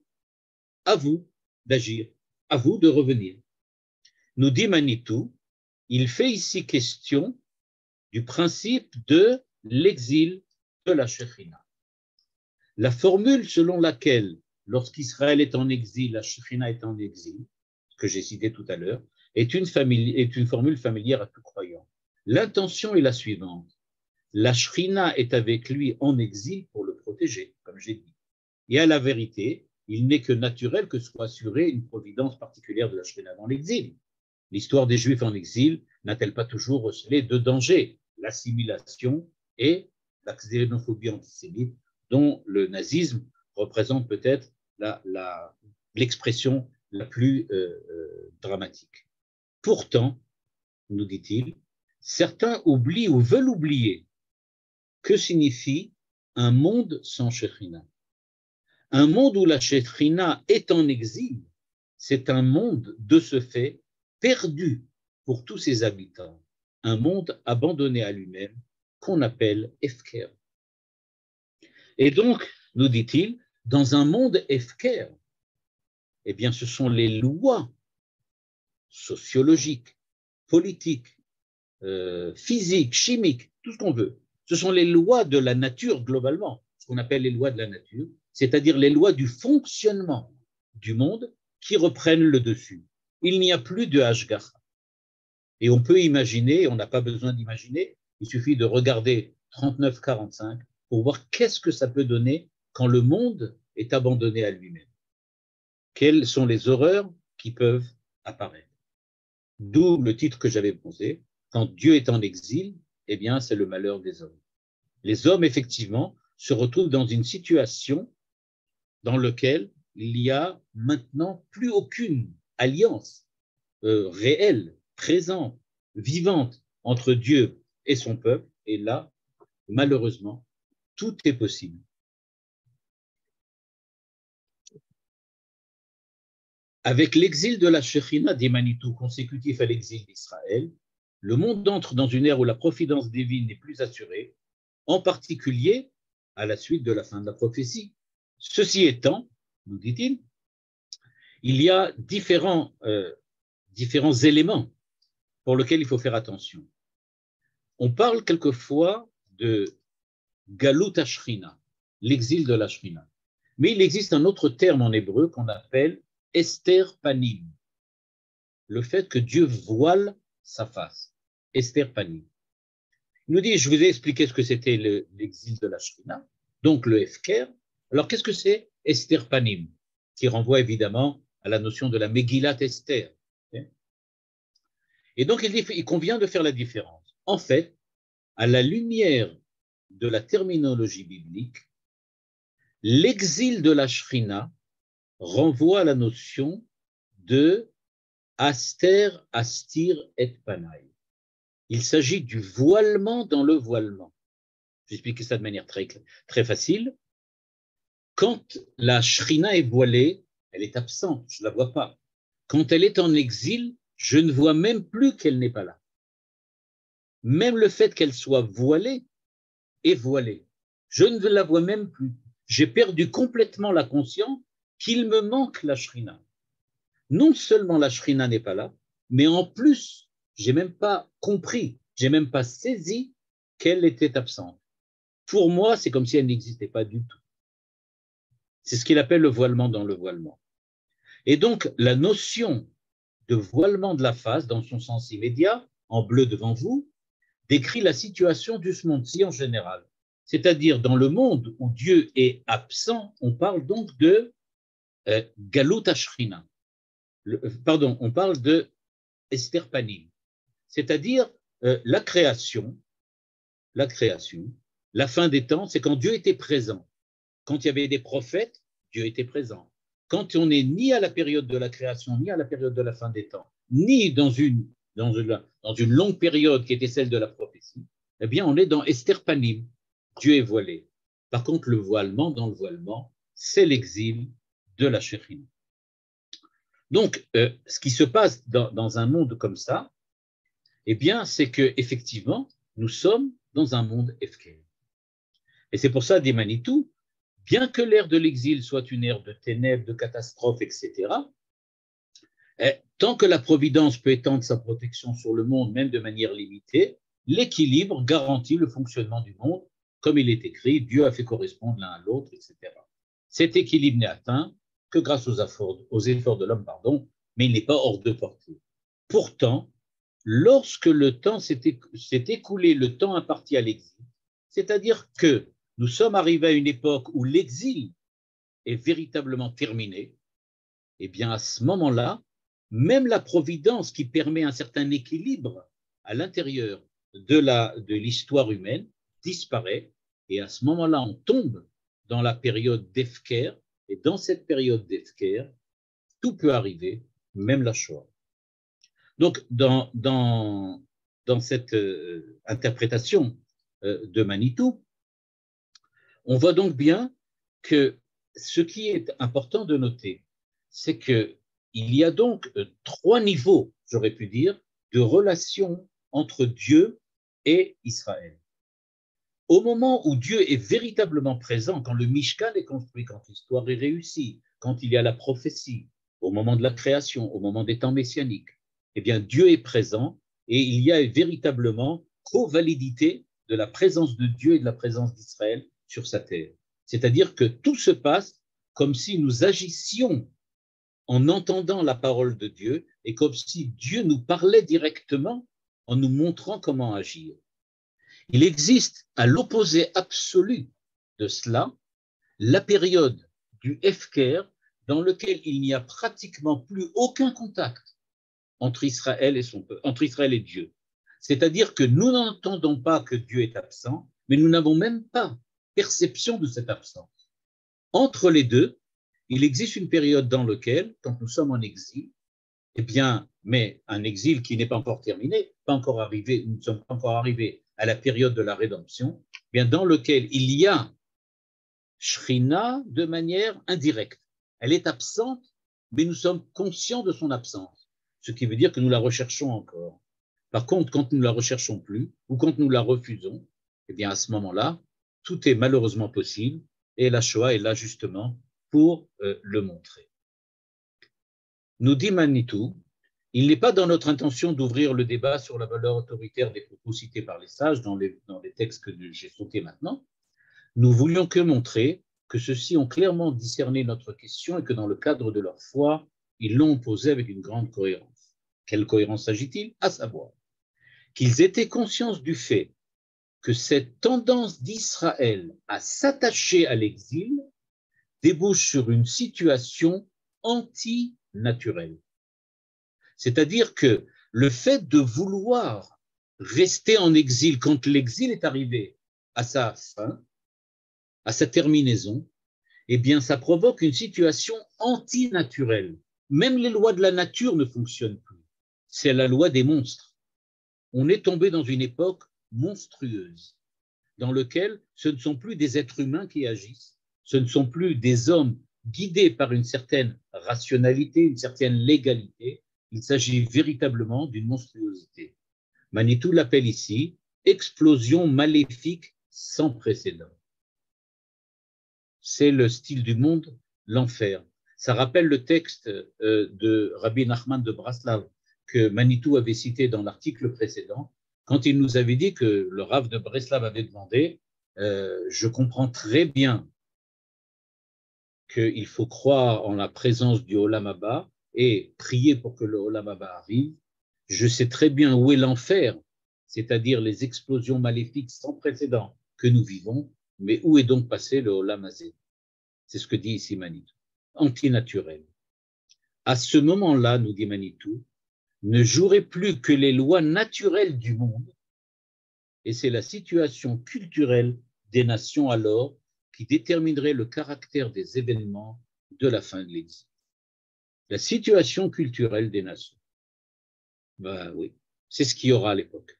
à vous d'agir, à vous de revenir. Nous dit Manitou, il fait ici question du principe de l'exil de la Shekhinah. La formule selon laquelle, lorsqu'Israël est en exil, la Shekhinah est en exil, que j'ai cité tout à l'heure, est une formule familière à tout croyant. L'intention est la suivante. La Shekhinah est avec lui en exil pour le protéger, comme j'ai dit. Et à la vérité, il n'est que naturel que soit assurée une providence particulière de la Shekhinah dans l'exil. L'histoire des Juifs en exil n'a-t-elle pas toujours recelé deux dangers, l'assimilation et la xénophobie antisémite, dont le nazisme représente peut-être l'expression la plus dramatique. Pourtant, nous dit-il, certains oublient ou veulent oublier que signifie un monde sans Shekhinah. Un monde où la Shekhinah est en exil, c'est un monde de ce fait perdu pour tous ses habitants, un monde abandonné à lui-même qu'on appelle Efker. Et donc, nous dit-il, dans un monde Efker, eh bien, ce sont les lois sociologiques, politiques, physiques, chimiques, tout ce qu'on veut. Ce sont les lois de la nature globalement, ce qu'on appelle les lois de la nature, c'est-à-dire les lois du fonctionnement du monde qui reprennent le dessus. Il n'y a plus de Hashgacha. Et on peut imaginer, on n'a pas besoin d'imaginer, Il suffit de regarder 39-45 pour voir qu'est-ce que ça peut donner quand le monde est abandonné à lui-même. Quelles sont les horreurs qui peuvent apparaître. D'où le titre que j'avais posé, quand Dieu est en exil, eh bien, c'est le malheur des hommes. Les hommes, effectivement, se retrouvent dans une situation dans laquelle il n'y a maintenant plus aucune alliance réelle, présente, vivante entre Dieu et son peuple. Et là, malheureusement, tout est possible. Avec l'exil de la Shekhinah des Manitou consécutif à l'exil d'Israël, le monde entre dans une ère où la providence divine n'est plus assurée, en particulier à la suite de la fin de la prophétie. Ceci étant, nous dit-il, il y a différents éléments pour lesquels il faut faire attention. On parle quelquefois de Galut Ashrina, l'exil de la Shrina. Mais il existe un autre terme en hébreu qu'on appelle Esther Panim, le fait que Dieu voile sa face. Esther Panim. Il nous dit, je vous ai expliqué ce que c'était l'exil de la Shrina, donc le Hefker. Alors qu'est-ce que c'est Esther Panim, qui renvoie évidemment à la notion de la Megillat Esther. Et donc il convient de faire la différence. En fait, à la lumière de la terminologie biblique, l'exil de la Shrina renvoie à la notion de Aster, Astir et Panay. Il s'agit du voilement dans le voilement. J'explique ça de manière très, très facile. Quand la Shrina est voilée, elle est absente, je ne la vois pas. Quand elle est en exil, je ne vois même plus qu'elle n'est pas là. Même le fait qu'elle soit voilée est voilée. Je ne la vois même plus. J'ai perdu complètement la conscience qu'il me manque la Shrina. Non seulement la Shrina n'est pas là, mais en plus, j'ai même pas compris, j'ai même pas saisi qu'elle était absente. Pour moi, c'est comme si elle n'existait pas du tout. C'est ce qu'il appelle le voilement dans le voilement. Et donc, la notion de voilement de la face, dans son sens immédiat, en bleu devant vous, décrit la situation de ce monde-ci en général. C'est-à-dire, dans le monde où Dieu est absent, on parle donc de Galut Ashrina. Pardon, on parle de Esther Panim. C'est-à-dire la création, la fin des temps, c'est quand Dieu était présent. Quand il y avait des prophètes, Dieu était présent. Quand on n'est ni à la période de la création, ni à la période de la fin des temps, ni dans une longue période qui était celle de la prophétie, eh bien, on est dans Esther Panim. Dieu est voilé. Par contre, le voilement, dans le voilement, c'est l'exil de la Shekhinah. Donc, ce qui se passe dans un monde comme ça, eh bien, c'est qu'effectivement, nous sommes dans un monde Hefker. Et c'est pour ça, des Manitou, bien que l'ère de l'exil soit une ère de ténèbres, de catastrophes, etc., tant que la Providence peut étendre sa protection sur le monde, même de manière limitée, l'équilibre garantit le fonctionnement du monde, comme il est écrit, Dieu a fait correspondre l'un à l'autre, etc. Cet équilibre n'est atteint que grâce aux efforts de l'homme, mais il n'est pas hors de portée. Pourtant, lorsque le temps s'est écoulé, le temps imparti à l'exil, c'est-à-dire que nous sommes arrivés à une époque où l'exil est véritablement terminé, eh bien à ce moment-là, même la providence qui permet un certain équilibre à l'intérieur de l'histoire humaine disparaît, et à ce moment-là, on tombe dans la période d'Hefker, et dans cette période d'Hefker, tout peut arriver, même la Shoah. Donc, dans cette interprétation de Manitou, on voit donc bien que ce qui est important de noter, c'est qu'il y a donc 3 niveaux, j'aurais pu dire, de relation entre Dieu et Israël. Au moment où Dieu est véritablement présent, quand le Mishkan est construit, quand l'histoire est réussie, quand il y a la prophétie, au moment de la création, au moment des temps messianiques, eh bien Dieu est présent et il y a véritablement co-validité de la présence de Dieu et de la présence d'Israël sur sa terre. C'est-à-dire que tout se passe comme si nous agissions en entendant la parole de Dieu et comme si Dieu nous parlait directement en nous montrant comment agir. Il existe à l'opposé absolu de cela la période du Hefker dans lequel il n'y a pratiquement plus aucun contact entre Israël et Dieu. C'est-à-dire que nous n'entendons pas que Dieu est absent, mais nous n'avons même pas perception de cette absence. Entre les deux, il existe une période dans laquelle, quand nous sommes en exil, eh bien, mais un exil qui n'est pas encore terminé, pas encore arrivé, nous ne sommes pas encore arrivés à la période de la rédemption, eh bien, dans lequel il y a Shrina de manière indirecte. Elle est absente, mais nous sommes conscients de son absence, ce qui veut dire que nous la recherchons encore. Par contre, quand nous ne la recherchons plus ou quand nous la refusons, eh bien, à ce moment-là, tout est malheureusement possible et la Shoah est là justement pour le montrer. Nous dit Manitou, il n'est pas dans notre intention d'ouvrir le débat sur la valeur autoritaire des propos cités par les sages dans les textes que j'ai sautés maintenant. Nous voulions que montrer que ceux-ci ont clairement discerné notre question et que dans le cadre de leur foi, ils l'ont posée avec une grande cohérence. Quelle cohérence s'agit-il? À savoir qu'ils étaient conscients du fait que cette tendance d'Israël à s'attacher à l'exil débouche sur une situation anti-naturelle. C'est-à-dire que le fait de vouloir rester en exil quand l'exil est arrivé à sa fin, à sa terminaison, eh bien, ça provoque une situation antinaturelle. Même les lois de la nature ne fonctionnent plus. C'est la loi des monstres. On est tombé dans une époque monstrueuse, dans laquelle ce ne sont plus des êtres humains qui agissent, ce ne sont plus des hommes guidés par une certaine rationalité, une certaine légalité, il s'agit véritablement d'une monstruosité. Manitou l'appelle ici explosion maléfique sans précédent. C'est le style du monde, l'enfer. Ça rappelle le texte de Rabbi Nachman de Braslav que Manitou avait cité dans l'article précédent, quand il nous avait dit que le Rav de Breslav avait demandé je comprends très bien qu'il faut croire en la présence du Olam Haba et prier pour que le Olam Haba arrive. Je sais très bien où est l'enfer, c'est-à-dire les explosions maléfiques sans précédent que nous vivons, mais où est donc passé le Olam Hazé? C'est ce que dit ici Manitou. Antinaturel. À ce moment-là, nous dit Manitou, ne joueraient plus que les lois naturelles du monde, et c'est la situation culturelle des nations alors qui déterminerait le caractère des événements de la fin de l'exil. La situation culturelle des nations. Ben oui, c'est ce qu'il y aura à l'époque.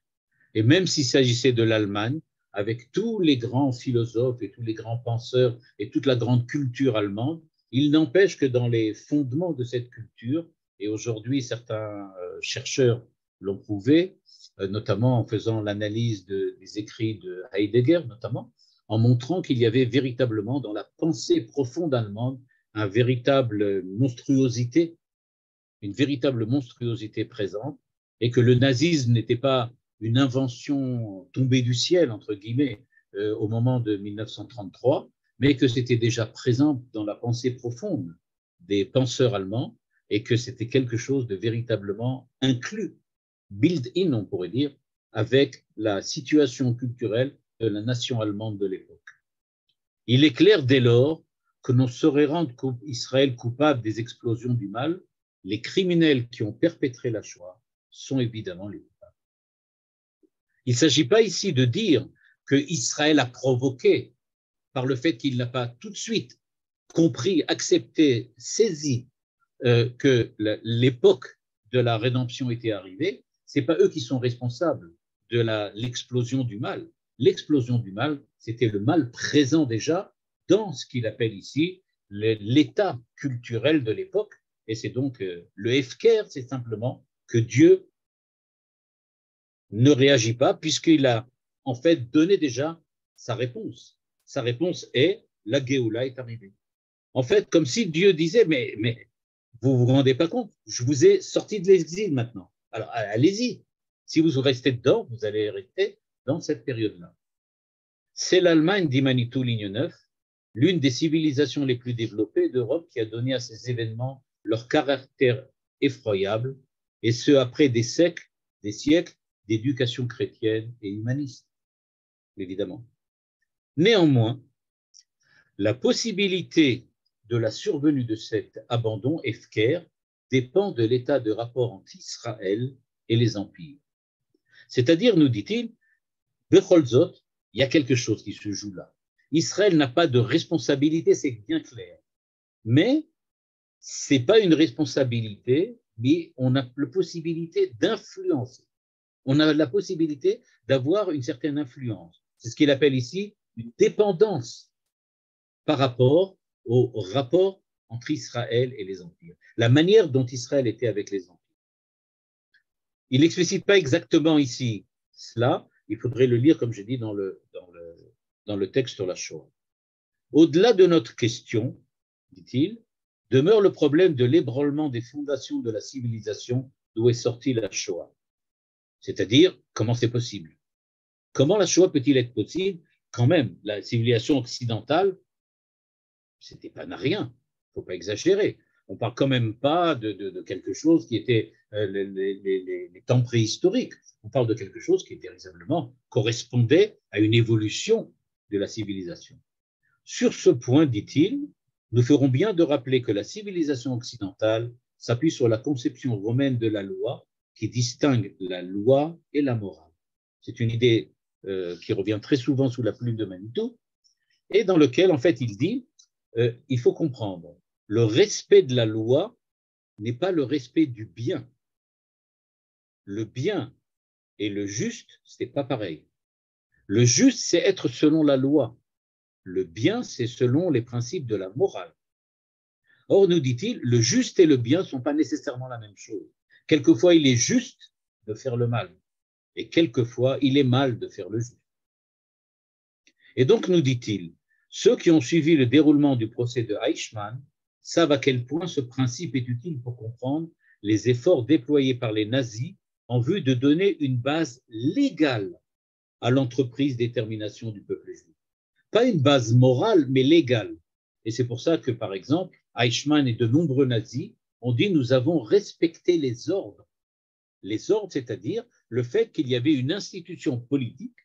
Et même s'il s'agissait de l'Allemagne, avec tous les grands philosophes et tous les grands penseurs et toute la grande culture allemande, il n'empêche que dans les fondements de cette culture, et aujourd'hui certains chercheurs l'ont prouvé, notamment en faisant l'analyse des écrits de Heidegger, notamment, en montrant qu'il y avait véritablement dans la pensée profonde allemande une véritable monstruosité présente, et que le nazisme n'était pas une invention tombée du ciel, entre guillemets, au moment de 1933, mais que c'était déjà présent dans la pensée profonde des penseurs allemands et que c'était quelque chose de véritablement inclus, built-in, on pourrait dire, avec la situation culturelle de la nation allemande de l'époque. Il est clair dès lors que l'on saurait rendre Israël coupable des explosions du mal. Les criminels qui ont perpétré la Shoah sont évidemment les coupables. Il ne s'agit pas ici de dire que Israël a provoqué par le fait qu'il n'a pas tout de suite compris, accepté, saisi que l'époque de la rédemption était arrivée. Ce n'est pas eux qui sont responsables de l'explosion du mal. L'explosion du mal, c'était le mal présent déjà dans ce qu'il appelle ici l'état culturel de l'époque. Et c'est donc le Hefker, c'est simplement que Dieu ne réagit pas puisqu'il a en fait donné déjà sa réponse. Sa réponse est la Géoula est arrivée. En fait, comme si Dieu disait mais vous vous rendez pas compte, je vous ai sorti de l'exil maintenant. Alors allez-y. Si vous restez dedans, vous allez rester dans cette période-là. C'est l'Allemagne, dit Manitou, ligne 9, l'une des civilisations les plus développées d'Europe qui a donné à ces événements leur caractère effroyable, et ce après des siècles d'éducation chrétienne et humaniste. évidemment. Néanmoins, la possibilité de la survenue de cet abandon Hefker dépend de l'état de rapport entre Israël et les empires. C'est-à-dire, nous dit-il, Becholzot, il y a quelque chose qui se joue là. Israël n'a pas de responsabilité, c'est bien clair. Mais ce n'est pas une responsabilité, mais on a la possibilité d'influencer. On a la possibilité d'avoir une certaine influence. C'est ce qu'il appelle ici une dépendance par rapport au rapport entre Israël et les empires. La manière dont Israël était avec les empires. Il n'explicite pas exactement ici cela, il faudrait le lire, comme j'ai dit, dans le texte sur la Shoah. Au-delà de notre question, dit-il, demeure le problème de l'ébranlement des fondations de la civilisation d'où est sortie la Shoah. C'est-à-dire, comment c'est possible? Comment la Shoah peut-il être possible? Quand même, la civilisation occidentale, c'était pas rien, il ne faut pas exagérer. On ne parle quand même pas de quelque chose qui était les temps préhistoriques. On parle de quelque chose qui véritablement correspondait à une évolution de la civilisation. Sur ce point, dit-il, nous ferons bien de rappeler que la civilisation occidentale s'appuie sur la conception romaine de la loi qui distingue la loi et la morale. C'est une idée qui revient très souvent sous la plume de Manitou et dans lequel, en fait, il dit il faut comprendre, le respect de la loi n'est pas le respect du bien. Le bien et le juste, ce n'est pas pareil. Le juste, c'est être selon la loi. Le bien, c'est selon les principes de la morale. Or, nous dit-il, le juste et le bien ne sont pas nécessairement la même chose. Quelquefois, il est juste de faire le mal, et quelquefois, il est mal de faire le juste. Et donc, nous dit-il, ceux qui ont suivi le déroulement du procès de Eichmann savent à quel point ce principe est utile pour comprendre les efforts déployés par les nazis en vue de donner une base légale à l'entreprise d'extermination du peuple juif. Pas une base morale, mais légale. Et c'est pour ça que, par exemple, Eichmann et de nombreux nazis ont dit nous avons respecté les ordres. Les ordres, c'est-à-dire le fait qu'il y avait une institution politique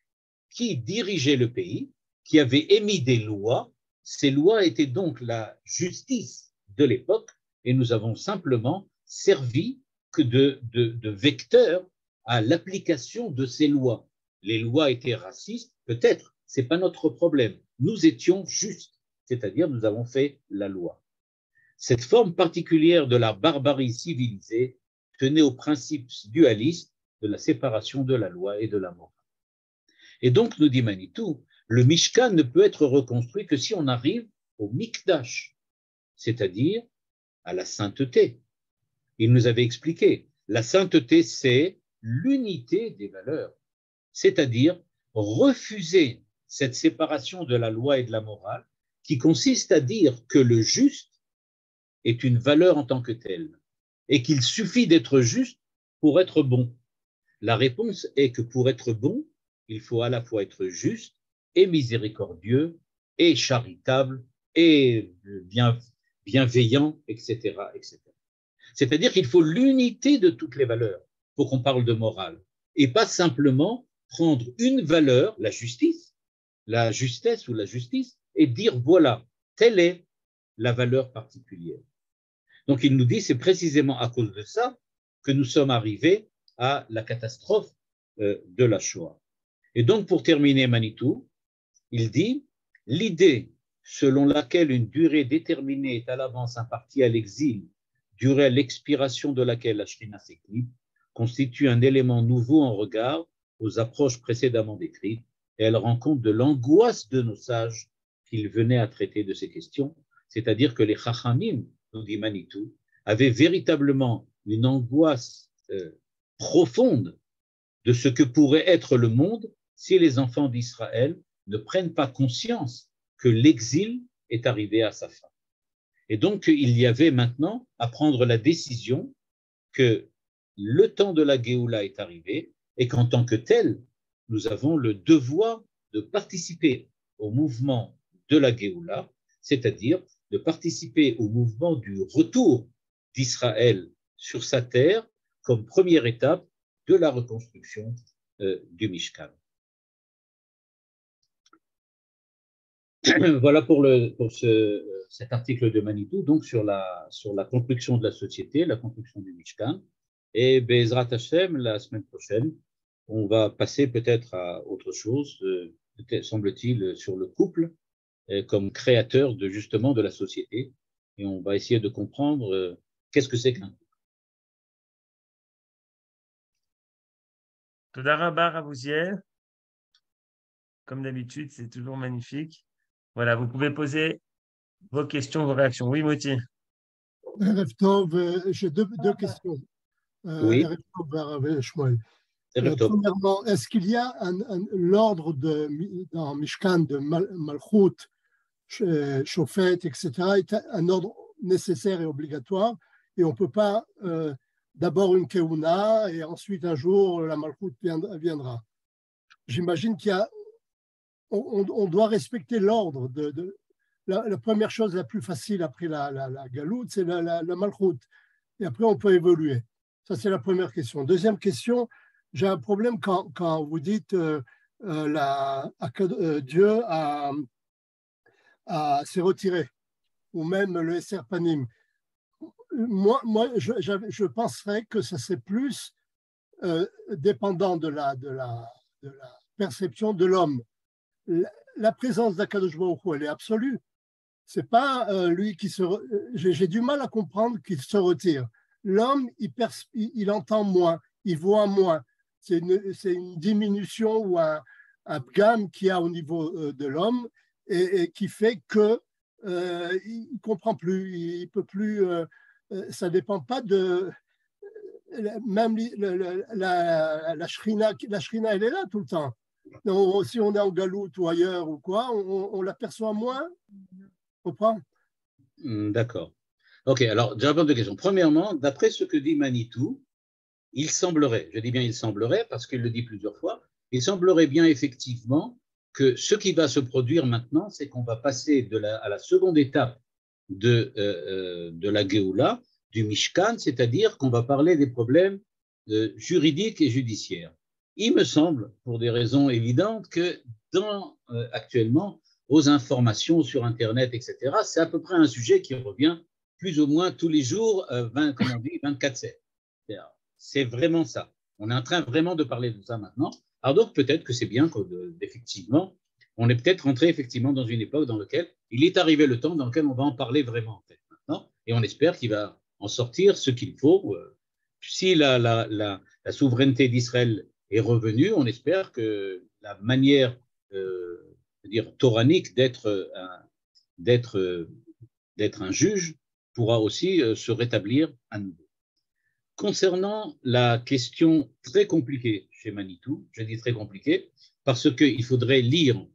qui dirigeait le pays, qui avait émis des lois. Ces lois étaient donc la justice de l'époque et nous avons simplement servi que de vecteur à l'application de ces lois. Les lois étaient racistes, peut-être, ce n'est pas notre problème. Nous étions justes, c'est-à-dire nous avons fait la loi. Cette forme particulière de la barbarie civilisée tenait au principe dualiste de la séparation de la loi et de la morale. Et donc, nous dit Manitou, le Mishkan ne peut être reconstruit que si on arrive au Mikdash, c'est-à-dire à la sainteté. Il nous avait expliqué, la sainteté, c'est l'unité des valeurs, c'est-à-dire refuser cette séparation de la loi et de la morale qui consiste à dire que le juste est une valeur en tant que telle et qu'il suffit d'être juste pour être bon. La réponse est que pour être bon, il faut à la fois être juste et miséricordieux et charitable et bienveillant, etc., etc. C'est-à-dire qu'il faut l'unité de toutes les valeurs pour qu'on parle de morale et pas simplement prendre une valeur, la justice, la justesse ou la justice, et dire voilà, telle est la valeur particulière. Donc il nous dit c'est précisément à cause de ça que nous sommes arrivés à la catastrophe de la Shoah. Et donc pour terminer Manitou, il dit l'idée selon laquelle une durée déterminée est à l'avance impartie à l'exil, durée à l'expiration de laquelle la Shrina s'éclipse, constitue un élément nouveau en regard aux approches précédemment décrites et elle rend compte de l'angoisse de nos sages qu'ils venaient à traiter de ces questions, c'est-à-dire que les Chachamim, nous dit Manitou, avaient véritablement une angoisse profonde de ce que pourrait être le monde si les enfants d'Israël ne prennent pas conscience que l'exil est arrivé à sa fin. Et donc, il y avait maintenant à prendre la décision que le temps de la Géoula est arrivé et qu'en tant que tel, nous avons le devoir de participer au mouvement de la Géoula, c'est-à-dire de participer au mouvement du retour d'Israël sur sa terre comme première étape de la reconstruction du Mishkan. Voilà pour cet article de Manitou, donc sur la construction de la société, la construction du Mishkan. Et Bezrat Hashem, la semaine prochaine, on va passer peut-être à autre chose, semble-t-il, sur le couple comme créateur justement de la société. Et on va essayer de comprendre qu'est-ce que c'est qu'un couple. Toda rabba, Ravouziel. Comme d'habitude, c'est toujours magnifique. Voilà, vous pouvez poser vos questions, vos réactions. Oui, Moti. Erev Tov, j'ai deux questions. Oui, Erev Tov, Rav Shmuel. Erev Tov. Premièrement, est-ce qu'il y a l'ordre dans Mishkan de Malchut, Shofet, etc., est un ordre nécessaire et obligatoire, et on ne peut pas d'abord une Keuna et ensuite un jour la Malchut viendra. J'imagine on doit respecter l'ordre la première chose la plus facile après la galoute, c'est la Malchut. Et après, on peut évoluer. Ça, c'est la première question. Deuxième question, j'ai un problème quand vous dites Dieu s'est retiré, ou même le Esser Panim. Moi je penserais que ça c'est plus dépendant de la perception de l'homme. La présence d'Akadosh Baruch Hu, elle est absolue. C'est pas lui qui j'ai du mal à comprendre qu'il se retire. L'homme, il entend moins, il voit moins. C'est une diminution ou un gamme qu'il y a au niveau de l'homme et qui fait que il ne comprend plus, il peut plus. Ça dépend pas de même la shrina, elle est là tout le temps. Donc, si on est en galoute ou ailleurs ou quoi, on l'aperçoit moins. Comprends? D'accord. Ok, alors, j'ai deux questions. Premièrement, d'après ce que dit Manitou, il semblerait, je dis bien il semblerait, parce qu'il le dit plusieurs fois, il semblerait bien effectivement que ce qui va se produire maintenant, c'est qu'on va passer à la seconde étape de la Géoula, du Mishkan, c'est-à-dire qu'on va parler des problèmes juridiques et judiciaires. Il me semble, pour des raisons évidentes, que actuellement, aux informations sur Internet, etc., c'est à peu près un sujet qui revient plus ou moins tous les jours, 24/7. C'est vraiment ça. On est en train vraiment de parler de ça maintenant. Alors donc, peut-être que c'est bien qu'effectivement, on est peut-être rentré effectivement dans une époque dans laquelle il est arrivé le temps dans lequel on va en parler vraiment en fait, maintenant, et on espère qu'il va en sortir ce qu'il faut. Si la souveraineté d'Israël est revenue, on espère que la manière dire toranique d'être un juge pourra aussi se rétablir à nouveau. Concernant la question très compliquée chez Manitou, je dis très compliquée parce qu'il faudrait lire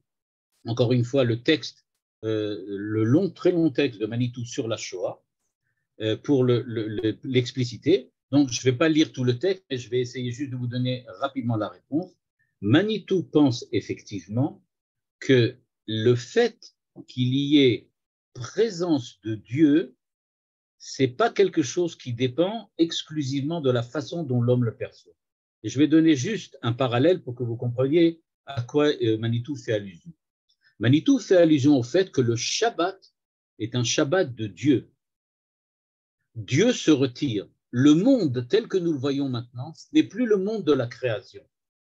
encore une fois le texte, le très long texte de Manitou sur la Shoah pour l'expliciter. Donc, je ne vais pas lire tout le texte, mais je vais essayer juste de vous donner rapidement la réponse. Manitou pense effectivement que le fait qu'il y ait présence de Dieu, ce n'est pas quelque chose qui dépend exclusivement de la façon dont l'homme le perçoit. Et je vais donner juste un parallèle pour que vous compreniez à quoi Manitou fait allusion. Manitou fait allusion au fait que le Shabbat est un Shabbat de Dieu. Dieu se retire. Le monde tel que nous le voyons maintenant, ce n'est plus le monde de la création.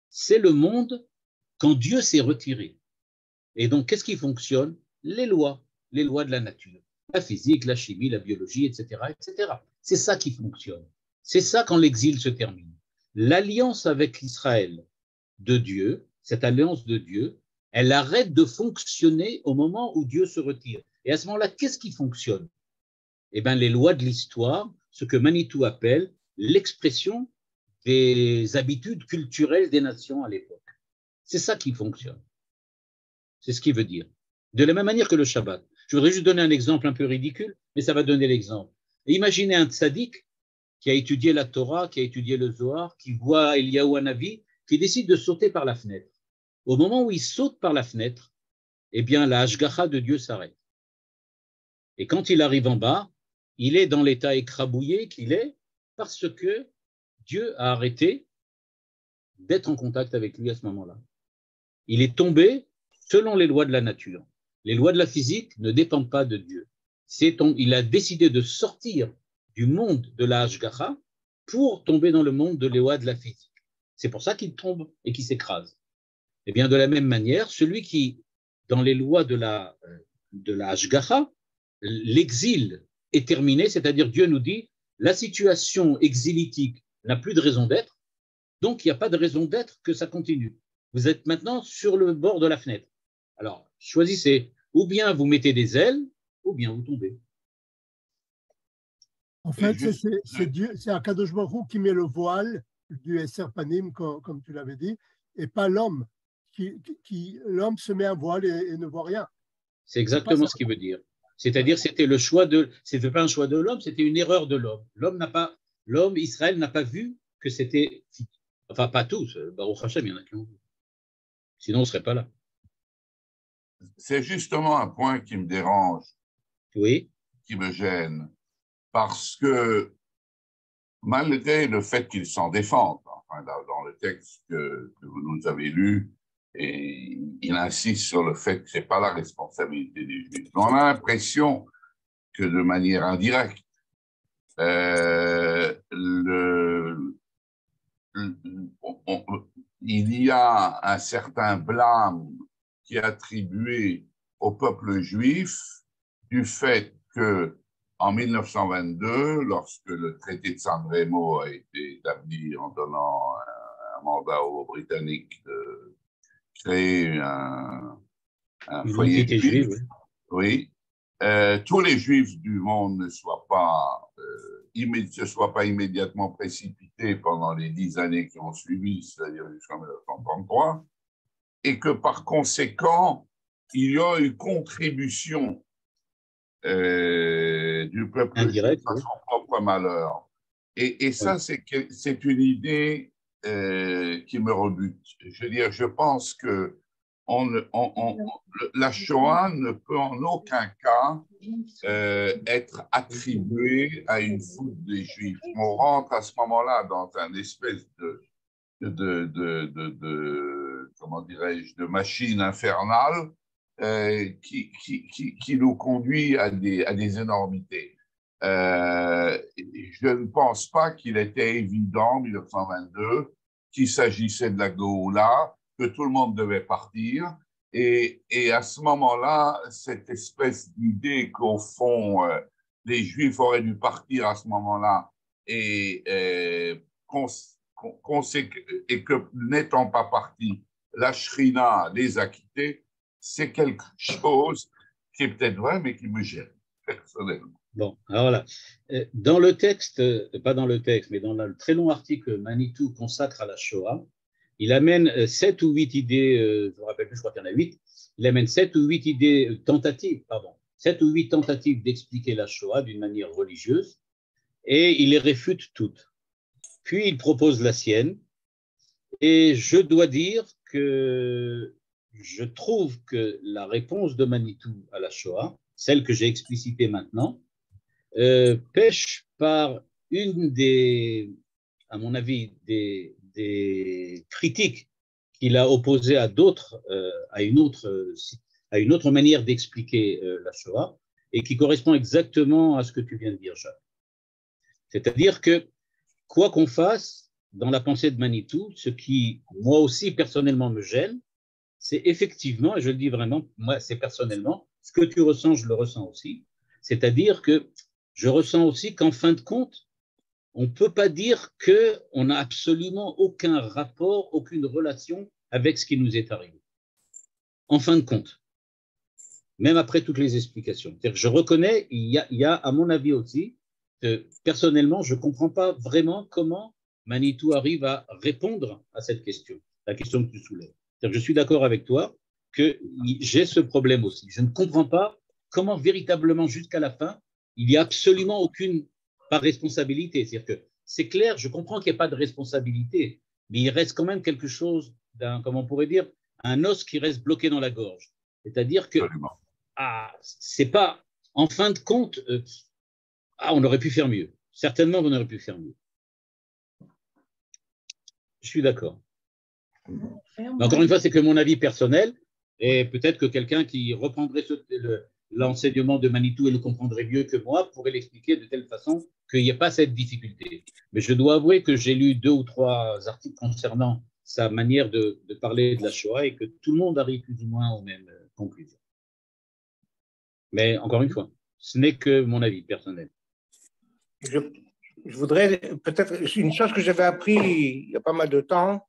C'est le monde quand Dieu s'est retiré. Et donc, qu'est-ce qui fonctionne? Les lois de la nature. La physique, la chimie, la biologie, etc., etc. C'est ça qui fonctionne. C'est ça quand l'exil se termine. L'alliance avec Israël de Dieu, cette alliance de Dieu, elle arrête de fonctionner au moment où Dieu se retire. Et à ce moment-là, qu'est-ce qui fonctionne? Eh bien, les lois de l'histoire, ce que Manitou appelle l'expression des habitudes culturelles des nations à l'époque. C'est ça qui fonctionne. C'est ce qu'il veut dire. De la même manière que le Shabbat. Je voudrais juste donner un exemple un peu ridicule, mais ça va donner l'exemple. Imaginez un tzaddik qui a étudié la Torah, qui a étudié le Zohar, qui voit Eliyahu Hanavi, qui décide de sauter par la fenêtre. Au moment où il saute par la fenêtre, eh bien, la hashgacha de Dieu s'arrête. Et quand il arrive en bas, il est dans l'état écrabouillé qu'il est parce que Dieu a arrêté d'être en contact avec lui à ce moment-là. Il est tombé selon les lois de la nature. Les lois de la physique ne dépendent pas de Dieu. Il a décidé de sortir du monde de la Hashgacha pour tomber dans le monde de les lois de la physique. C'est pour ça qu'il tombe et qu'il s'écrase. Et bien, de la même manière, celui qui, dans les lois de la Hashgacha, l'exil est terminé, c'est-à-dire Dieu nous dit, la situation exilitique n'a plus de raison d'être, donc il n'y a pas de raison d'être que ça continue. Vous êtes maintenant sur le bord de la fenêtre. Alors, choisissez, ou bien vous mettez des ailes, ou bien vous tombez. En fait, c'est Akadosh Baruch Hu qui met le voile du Esser Panim, comme tu l'avais dit, et pas l'homme. L'homme se met un voile et ne voit rien. C'est exactement ce qu'il veut dire. C'est-à-dire, c'était pas un choix de l'homme, c'était une erreur de l'homme. L'homme, Israël n'a pas vu que c'était, enfin pas tous, Baruch Hashem, il y en a qui ont vu. Sinon, on ne serait pas là. C'est justement un point qui me dérange, oui, qui me gêne, parce que malgré le fait qu'ils s'en défendent, enfin, dans le texte que vous nous avez lu, et il insiste sur le fait que ce n'est pas la responsabilité des Juifs. On a l'impression que de manière indirecte, il y a un certain blâme qui est attribué au peuple juif du fait que, en 1922, lorsque le traité de San Remo a été établi en donnant un mandat aux Britanniques de créer un foyer juif, oui, tous les juifs du monde ne se soient pas immédiatement précipités pendant les 10 années qui ont suivi, c'est-à-dire jusqu'en 1933, et que par conséquent, il y a eu contribution du peuple indirect, juif à son propre malheur. Et ça, c'est une idée qui me rebute. Je veux dire, je pense que la Shoah ne peut en aucun cas être attribuée à une foule des Juifs. On rentre à ce moment-là dans un espèce comment dirais-je, de machine infernale qui nous conduit à des énormités. Je ne pense pas qu'il était évident, en 1922, qu'il s'agissait de la Géoula, que tout le monde devait partir. Et à ce moment-là, cette espèce d'idée qu'au fond, les Juifs auraient dû partir à ce moment-là et que n'étant pas partis, la Shrina les a quittés, c'est quelque chose qui est peut-être vrai, mais qui me gêne personnellement. Bon, alors là, dans le texte, pas dans le texte, mais dans le très long article que Manitou consacre à la Shoah, il amène 7 ou 8 idées, je ne me rappelle plus, je crois qu'il y en a 8, il amène 7 ou 8 idées, 7 ou 8 tentatives d'expliquer la Shoah d'une manière religieuse, et il les réfute toutes. Puis il propose la sienne, et je dois dire que je trouve que la réponse de Manitou à la Shoah, celle que j'ai explicitée maintenant, pêche par une à mon avis, des critiques qu'il a opposées à d'autres, à une autre manière d'expliquer la Shoah, et qui correspond exactement à ce que tu viens de dire, Jacques. C'est-à-dire que, quoi qu'on fasse, dans la pensée de Manitou, ce qui, moi aussi, personnellement, me gêne, c'est effectivement, et je le dis vraiment, moi, c'est personnellement, ce que tu ressens, je le ressens aussi, c'est-à-dire que je ressens aussi qu'en fin de compte, on ne peut pas dire qu'on n'a absolument aucun rapport, aucune relation avec ce qui nous est arrivé. En fin de compte, même après toutes les explications. C'est-à-dire que je reconnais, il y a, à mon avis aussi, que personnellement, je ne comprends pas vraiment comment Manitou arrive à répondre à cette question, la question que tu soulèves. C'est-à-dire que je suis d'accord avec toi que j'ai ce problème aussi. Je ne comprends pas comment véritablement, jusqu'à la fin, il n'y a absolument aucune pas responsabilité. C'est-à-dire que c'est clair, je comprends qu'il n'y a pas de responsabilité, mais il reste quand même quelque chose comment on pourrait dire, un os qui reste bloqué dans la gorge. C'est-à-dire que c'est pas, en fin de compte, on aurait pu faire mieux. Certainement, on aurait pu faire mieux. Je suis d'accord. Mais encore une fois, c'est que mon avis personnel, Et peut-être que quelqu'un qui reprendrait l'enseignement de Manitou et le comprendrait mieux que moi pourrait l'expliquer de telle façon qu'il n'y ait pas cette difficulté. Mais je dois avouer que j'ai lu 2 ou 3 articles concernant sa manière de parler de la Shoah et que tout le monde arrive plus ou moins aux mêmes conclusions. Mais encore une fois, ce n'est que mon avis personnel. Je voudrais peut-être une chose que j'avais appris il y a pas mal de temps,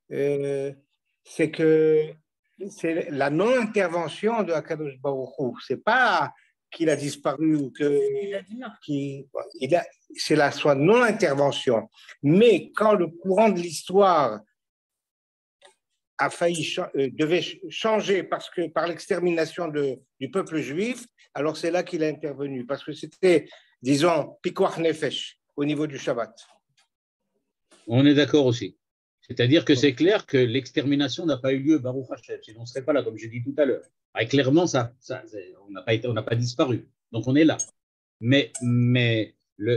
c'est que c'est la non-intervention de Akadosh Baruch Hu. C'est pas qu'il a disparu ou que c'est la soit non-intervention. Mais quand le courant de l'histoire a failli devait changer par l'extermination du peuple juif, alors c'est là qu'il a intervenu parce que c'était, disons, pikuach nefesh au niveau du Shabbat. On est d'accord aussi. C'est-à-dire que c'est clair que l'extermination n'a pas eu lieu, Baruch Hashem, sinon on ne serait pas là, comme j'ai dit tout à l'heure. Et clairement, on n'a pas disparu. Donc on est là. Mais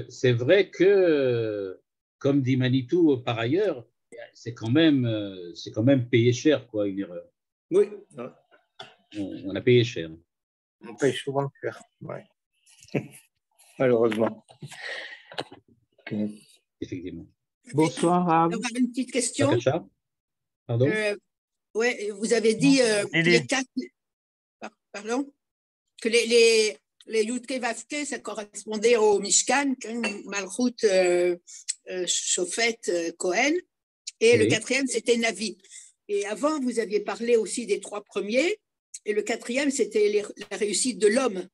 c'est vrai que, comme dit Manitou par ailleurs, c'est quand même payé cher, quoi, une erreur. Oui. On a payé cher. On paye souvent cher, ouais. Malheureusement. Effectivement. Bonsoir, Rav. Avoir une petite question. Pardon. Ouais, vous avez dit les 4. Pardon. Que les Yudke Vavke, ça correspondait au Mishkan, Malchut, Shofet, Cohen. Et oui. Le 4e, c'était Navi. Et avant, vous aviez parlé aussi des 3 premiers. Et le 4e, c'était la réussite de l'homme.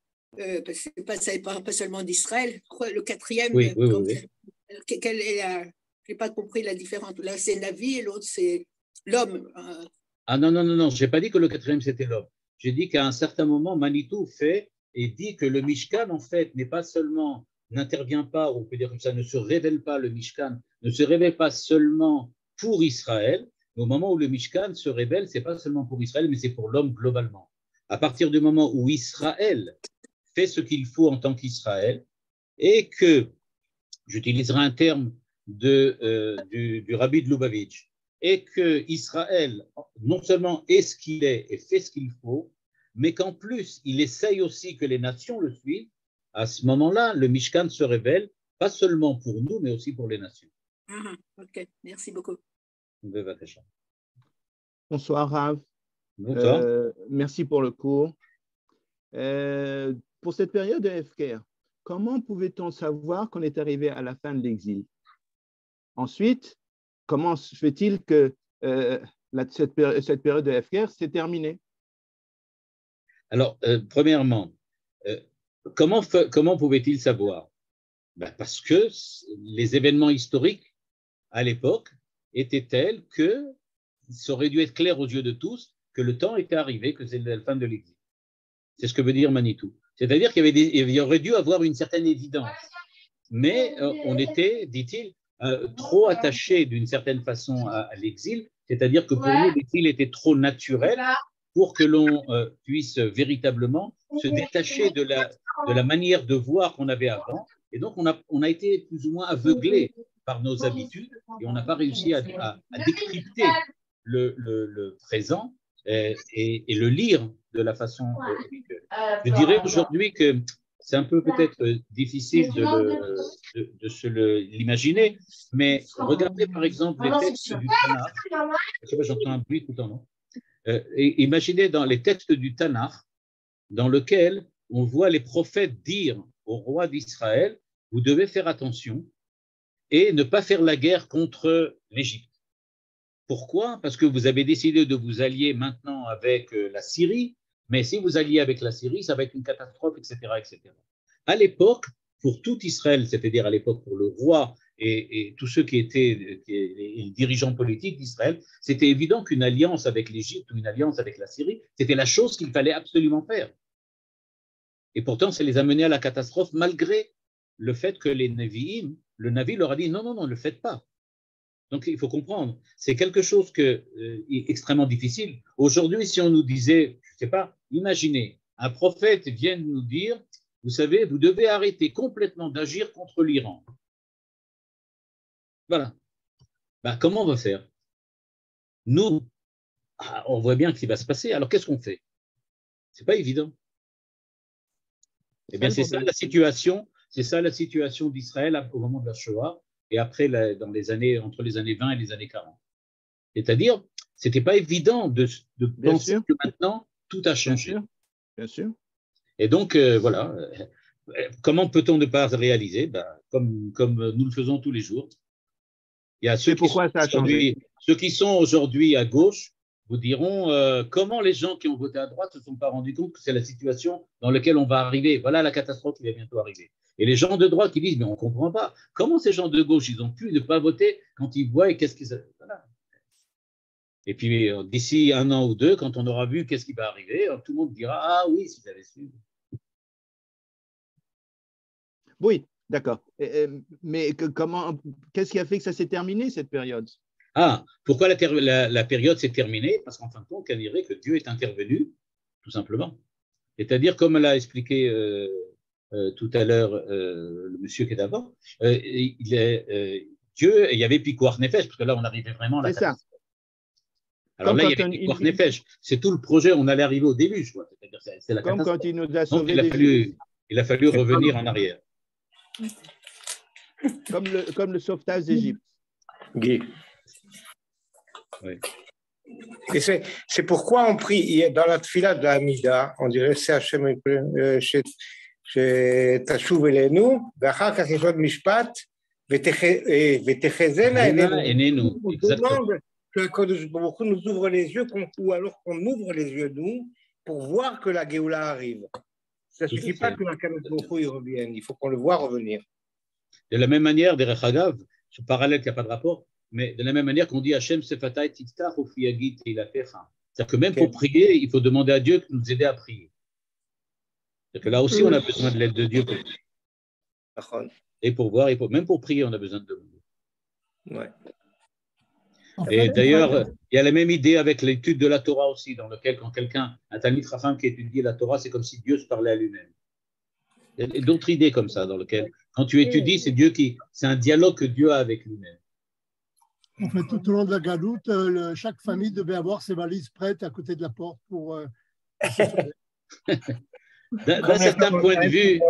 Parce que ça n'est pas seulement d'Israël. Le 4e, oui. Quelle est la... Je n'ai pas compris la différence. Là, c'est Navi et l'autre, c'est l'homme. Ah non. Je n'ai pas dit que le 4e, c'était l'homme. J'ai dit qu'à un certain moment, Manitou fait et dit que le Mishkan, en fait, n'est pas seulement, n'intervient pas, ou on peut dire comme ça, ne se révèle pas, le Mishkan ne se révèle pas seulement pour Israël. Au moment où le Mishkan se révèle, ce n'est pas seulement pour Israël, mais c'est pour l'homme globalement. À partir du moment où Israël fait ce qu'il faut en tant qu'Israël et que, j'utiliserai un terme du rabbi de Lubavitch, et que Israël non seulement est ce qu'il est et fait ce qu'il faut, mais qu'en plus il essaye aussi que les nations le suivent, à ce moment-là, le Mishkan se révèle pas seulement pour nous, mais aussi pour les nations. Ok, merci beaucoup. Bonsoir, Rav. Bonsoir. Merci pour le cours. Pour cette période de Hefker, comment pouvait-on savoir qu'on est arrivé à la fin de l'exil? Ensuite, comment se fait-il que cette période de Hefker s'est terminée? Alors, premièrement, comment pouvait-il savoir? Parce que les événements historiques à l'époque étaient tels que ça aurait dû être clair aux yeux de tous que le temps était arrivé, que c'est la fin de l'exil. C'est ce que veut dire Manitou. C'est-à-dire qu'il y aurait dû avoir une certaine évidence. Mais on était, dit-il, trop attachés d'une certaine façon à l'exil, c'est-à-dire que pour nous, l'exil était trop naturel pour que l'on puisse véritablement se détacher de la manière de voir qu'on avait avant. Et donc, on a été plus ou moins aveuglés par nos habitudes et on n'a pas réussi à décrypter le présent et le lire de la façon habituelle. Je dirais aujourd'hui que c'est un peu peut-être difficile de se l'imaginer, mais regardez par exemple les textes du Tanakh. Je sais pas, j'entends un bruit tout le temps, non? Imaginez dans les textes du Tanakh, dans lequel on voit les prophètes dire au roi d'Israël, vous devez faire attention et ne pas faire la guerre contre l'Égypte. Pourquoi? Parce que vous avez décidé de vous allier maintenant avec la Syrie, mais si vous alliez avec la Syrie, ça va être une catastrophe, etc., etc. À l'époque, pour tout Israël, c'est-à-dire à l'époque pour le roi et tous ceux qui étaient les dirigeants politiques d'Israël, c'était évident qu'une alliance avec l'Égypte ou une alliance avec la Syrie, c'était la chose qu'il fallait absolument faire. Et pourtant, ça les a menés à la catastrophe malgré le fait que le Navi leur a dit non, ne le faites pas. Donc, il faut comprendre, c'est quelque chose extrêmement difficile. Aujourd'hui, si on nous disait, je ne sais pas, imaginez, un prophète vient nous dire, vous savez, vous devez arrêter complètement d'agir contre l'Iran. Voilà. Comment on va faire? Nous, on voit bien qu'il va se passer. Alors, qu'est-ce qu'on fait? C'est pas évident. Eh bien, c'est ça la situation d'Israël au moment de la Shoah et après, entre les années 20 et les années 40. C'est-à-dire, c'était pas évident de penser que maintenant, tout a changé. Bien sûr. Et donc, voilà. Comment peut-on ne pas réaliser? Comme nous le faisons tous les jours. Il y a ceux qui sont aujourd'hui à gauche vous diront comment les gens qui ont voté à droite ne se sont pas rendus compte que c'est la situation dans laquelle on va arriver. Voilà la catastrophe qui va bientôt arriver. Et les gens de droite qui disent mais on ne comprend pas. Comment ces gens de gauche, ils ont pu ne pas voter quand ils voient et qu'est-ce qu'ils... Voilà. Et puis d'ici 1 an ou 2, quand on aura vu qu'est-ce qui va arriver, tout le monde dira ah oui, si j'avais su. Oui, d'accord. Mais qu'est-ce qui a fait que ça s'est terminé, cette période? Ah, pourquoi la période s'est terminée? Parce qu'en fin de compte, on dirait que Dieu est intervenu, tout simplement. C'est-à-dire, comme l'a expliqué tout à l'heure le monsieur qui est d'avant, Dieu, il y avait Pikuach Nefesh, parce que là, on arrivait vraiment à la catastrophe. Alors là, il y avait Pikuach Nefesh. C'est tout le projet, on allait arriver au début, je crois. C'est la comme catastrophe. Quand il nous a sauvés. Donc, il a fallu revenir en arrière. Comme le sauvetage d'Égypte. Guy. Oui. Et c'est pourquoi on prie dans la tfila de Hamida, on dirait c'est Hachem Tashuv Elenu, V'achar kach yeshod mishpat, V'techezena Elenu. On demande que Kadosh Baruch Hu nous ouvre les yeux, ou alors qu'on ouvre les yeux nous, pour voir que la Géoula arrive. Ça ne suffit pas que la Kadosh Baruch Hu revienne, il faut qu'on le voit revenir. De la même manière, des Rechagav, ce parallèle qui n'a pas de rapport, mais de la même manière qu'on dit Hachem Sefatai Tiftach ou Fiagit Ilapecha. C'est-à-dire que même pour prier, il faut demander à Dieu de nous aider à prier. C'est-à-dire que là aussi, on a besoin de l'aide de Dieu pour prier. Et pour voir, même pour prier, on a besoin de demander. Ouais. Et d'ailleurs, il y a la même idée avec l'étude de la Torah aussi, dans lequel quand quelqu'un, un Talmid Chacham qui étudie la Torah, c'est comme si Dieu se parlait à lui-même. Il y a d'autres idées comme ça, dans lesquelles, quand tu étudies, c'est un dialogue que Dieu a avec lui-même. En fait, tout au long de la galoute, chaque famille devait avoir ses valises prêtes à côté de la porte pour. D'un certain point de vue,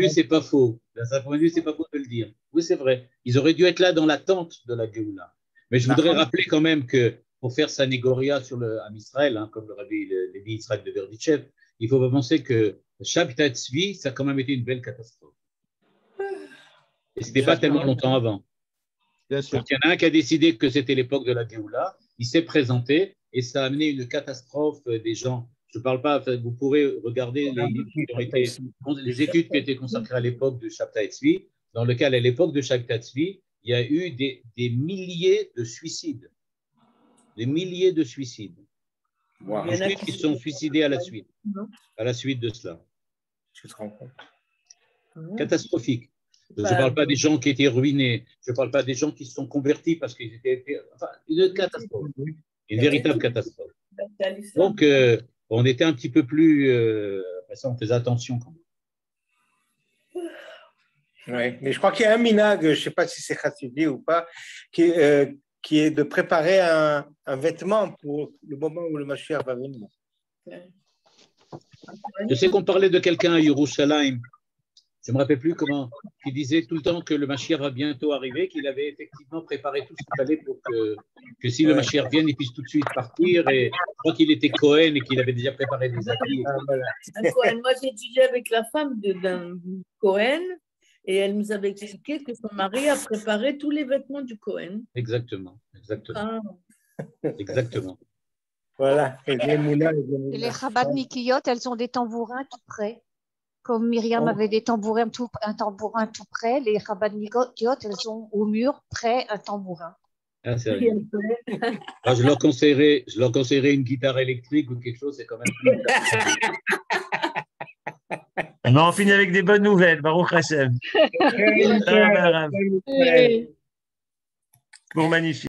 c'est pas faux. D'un certain point de vue, c'est pas faux de le dire. Oui, c'est vrai. Ils auraient dû être là dans l'attente de la Géoula. Mais je voudrais rappeler quand même que pour faire sa négoria sur le Am Israël, comme le rabbi Lévi Yitzhak de Berditchev, il faut pas penser que Shabtai Tzvi, ça a quand même été une belle catastrophe. Et ce n'était pas tellement longtemps avant. Bien sûr. Donc, il y en a un qui a décidé que c'était l'époque de la Géoula, il s'est présenté et ça a amené une catastrophe des gens. Je ne parle pas, vous pourrez regarder les études qui ont été consacrées à l'époque de Shabtai Tzvi, dans lequel, à l'époque de Shabtai Tzvi, il y a eu des milliers de suicides. Des milliers de suicides. Wow. Des juifs qui se sont suicidés à la suite de cela. Tu te rends compte? Catastrophique. Je ne parle pas des gens qui étaient ruinés, je ne parle pas des gens qui se sont convertis parce qu'ils étaient... Enfin, une catastrophe, une véritable catastrophe. Donc, on était un petit peu plus... après ça, on faisait attention quand même. Oui, mais je crois qu'il y a un minag, je ne sais pas si c'est Chassidi ou pas, qui est de préparer un vêtement pour le moment où le Mashiach va venir. Je sais qu'on parlait de quelqu'un à Yerushalayim, je ne me rappelle plus comment, qui disait tout le temps que le Mashiach va bientôt arriver, qu'il avait effectivement préparé tout ce qu'il fallait pour que si le Mashiach vienne, il puisse tout de suite partir. Et je crois qu'il était Cohen et qu'il avait déjà préparé des habits. Moi, j'ai étudié avec la femme d'un Cohen et elle nous avait expliqué que son mari a préparé tous les vêtements du Cohen. Exactement. Exactement. Voilà. Et les Chabadnikiyot, elles ont des tambourins tout près. Comme Myriam avait un tambourin tout près, les Chabadnikiyot, elles ont au mur près un tambourin. Ah, je leur conseillerais une guitare électrique ou quelque chose, c'est quand même plus. On finit avec des bonnes nouvelles, Baruch Hashem. Pour magnifique.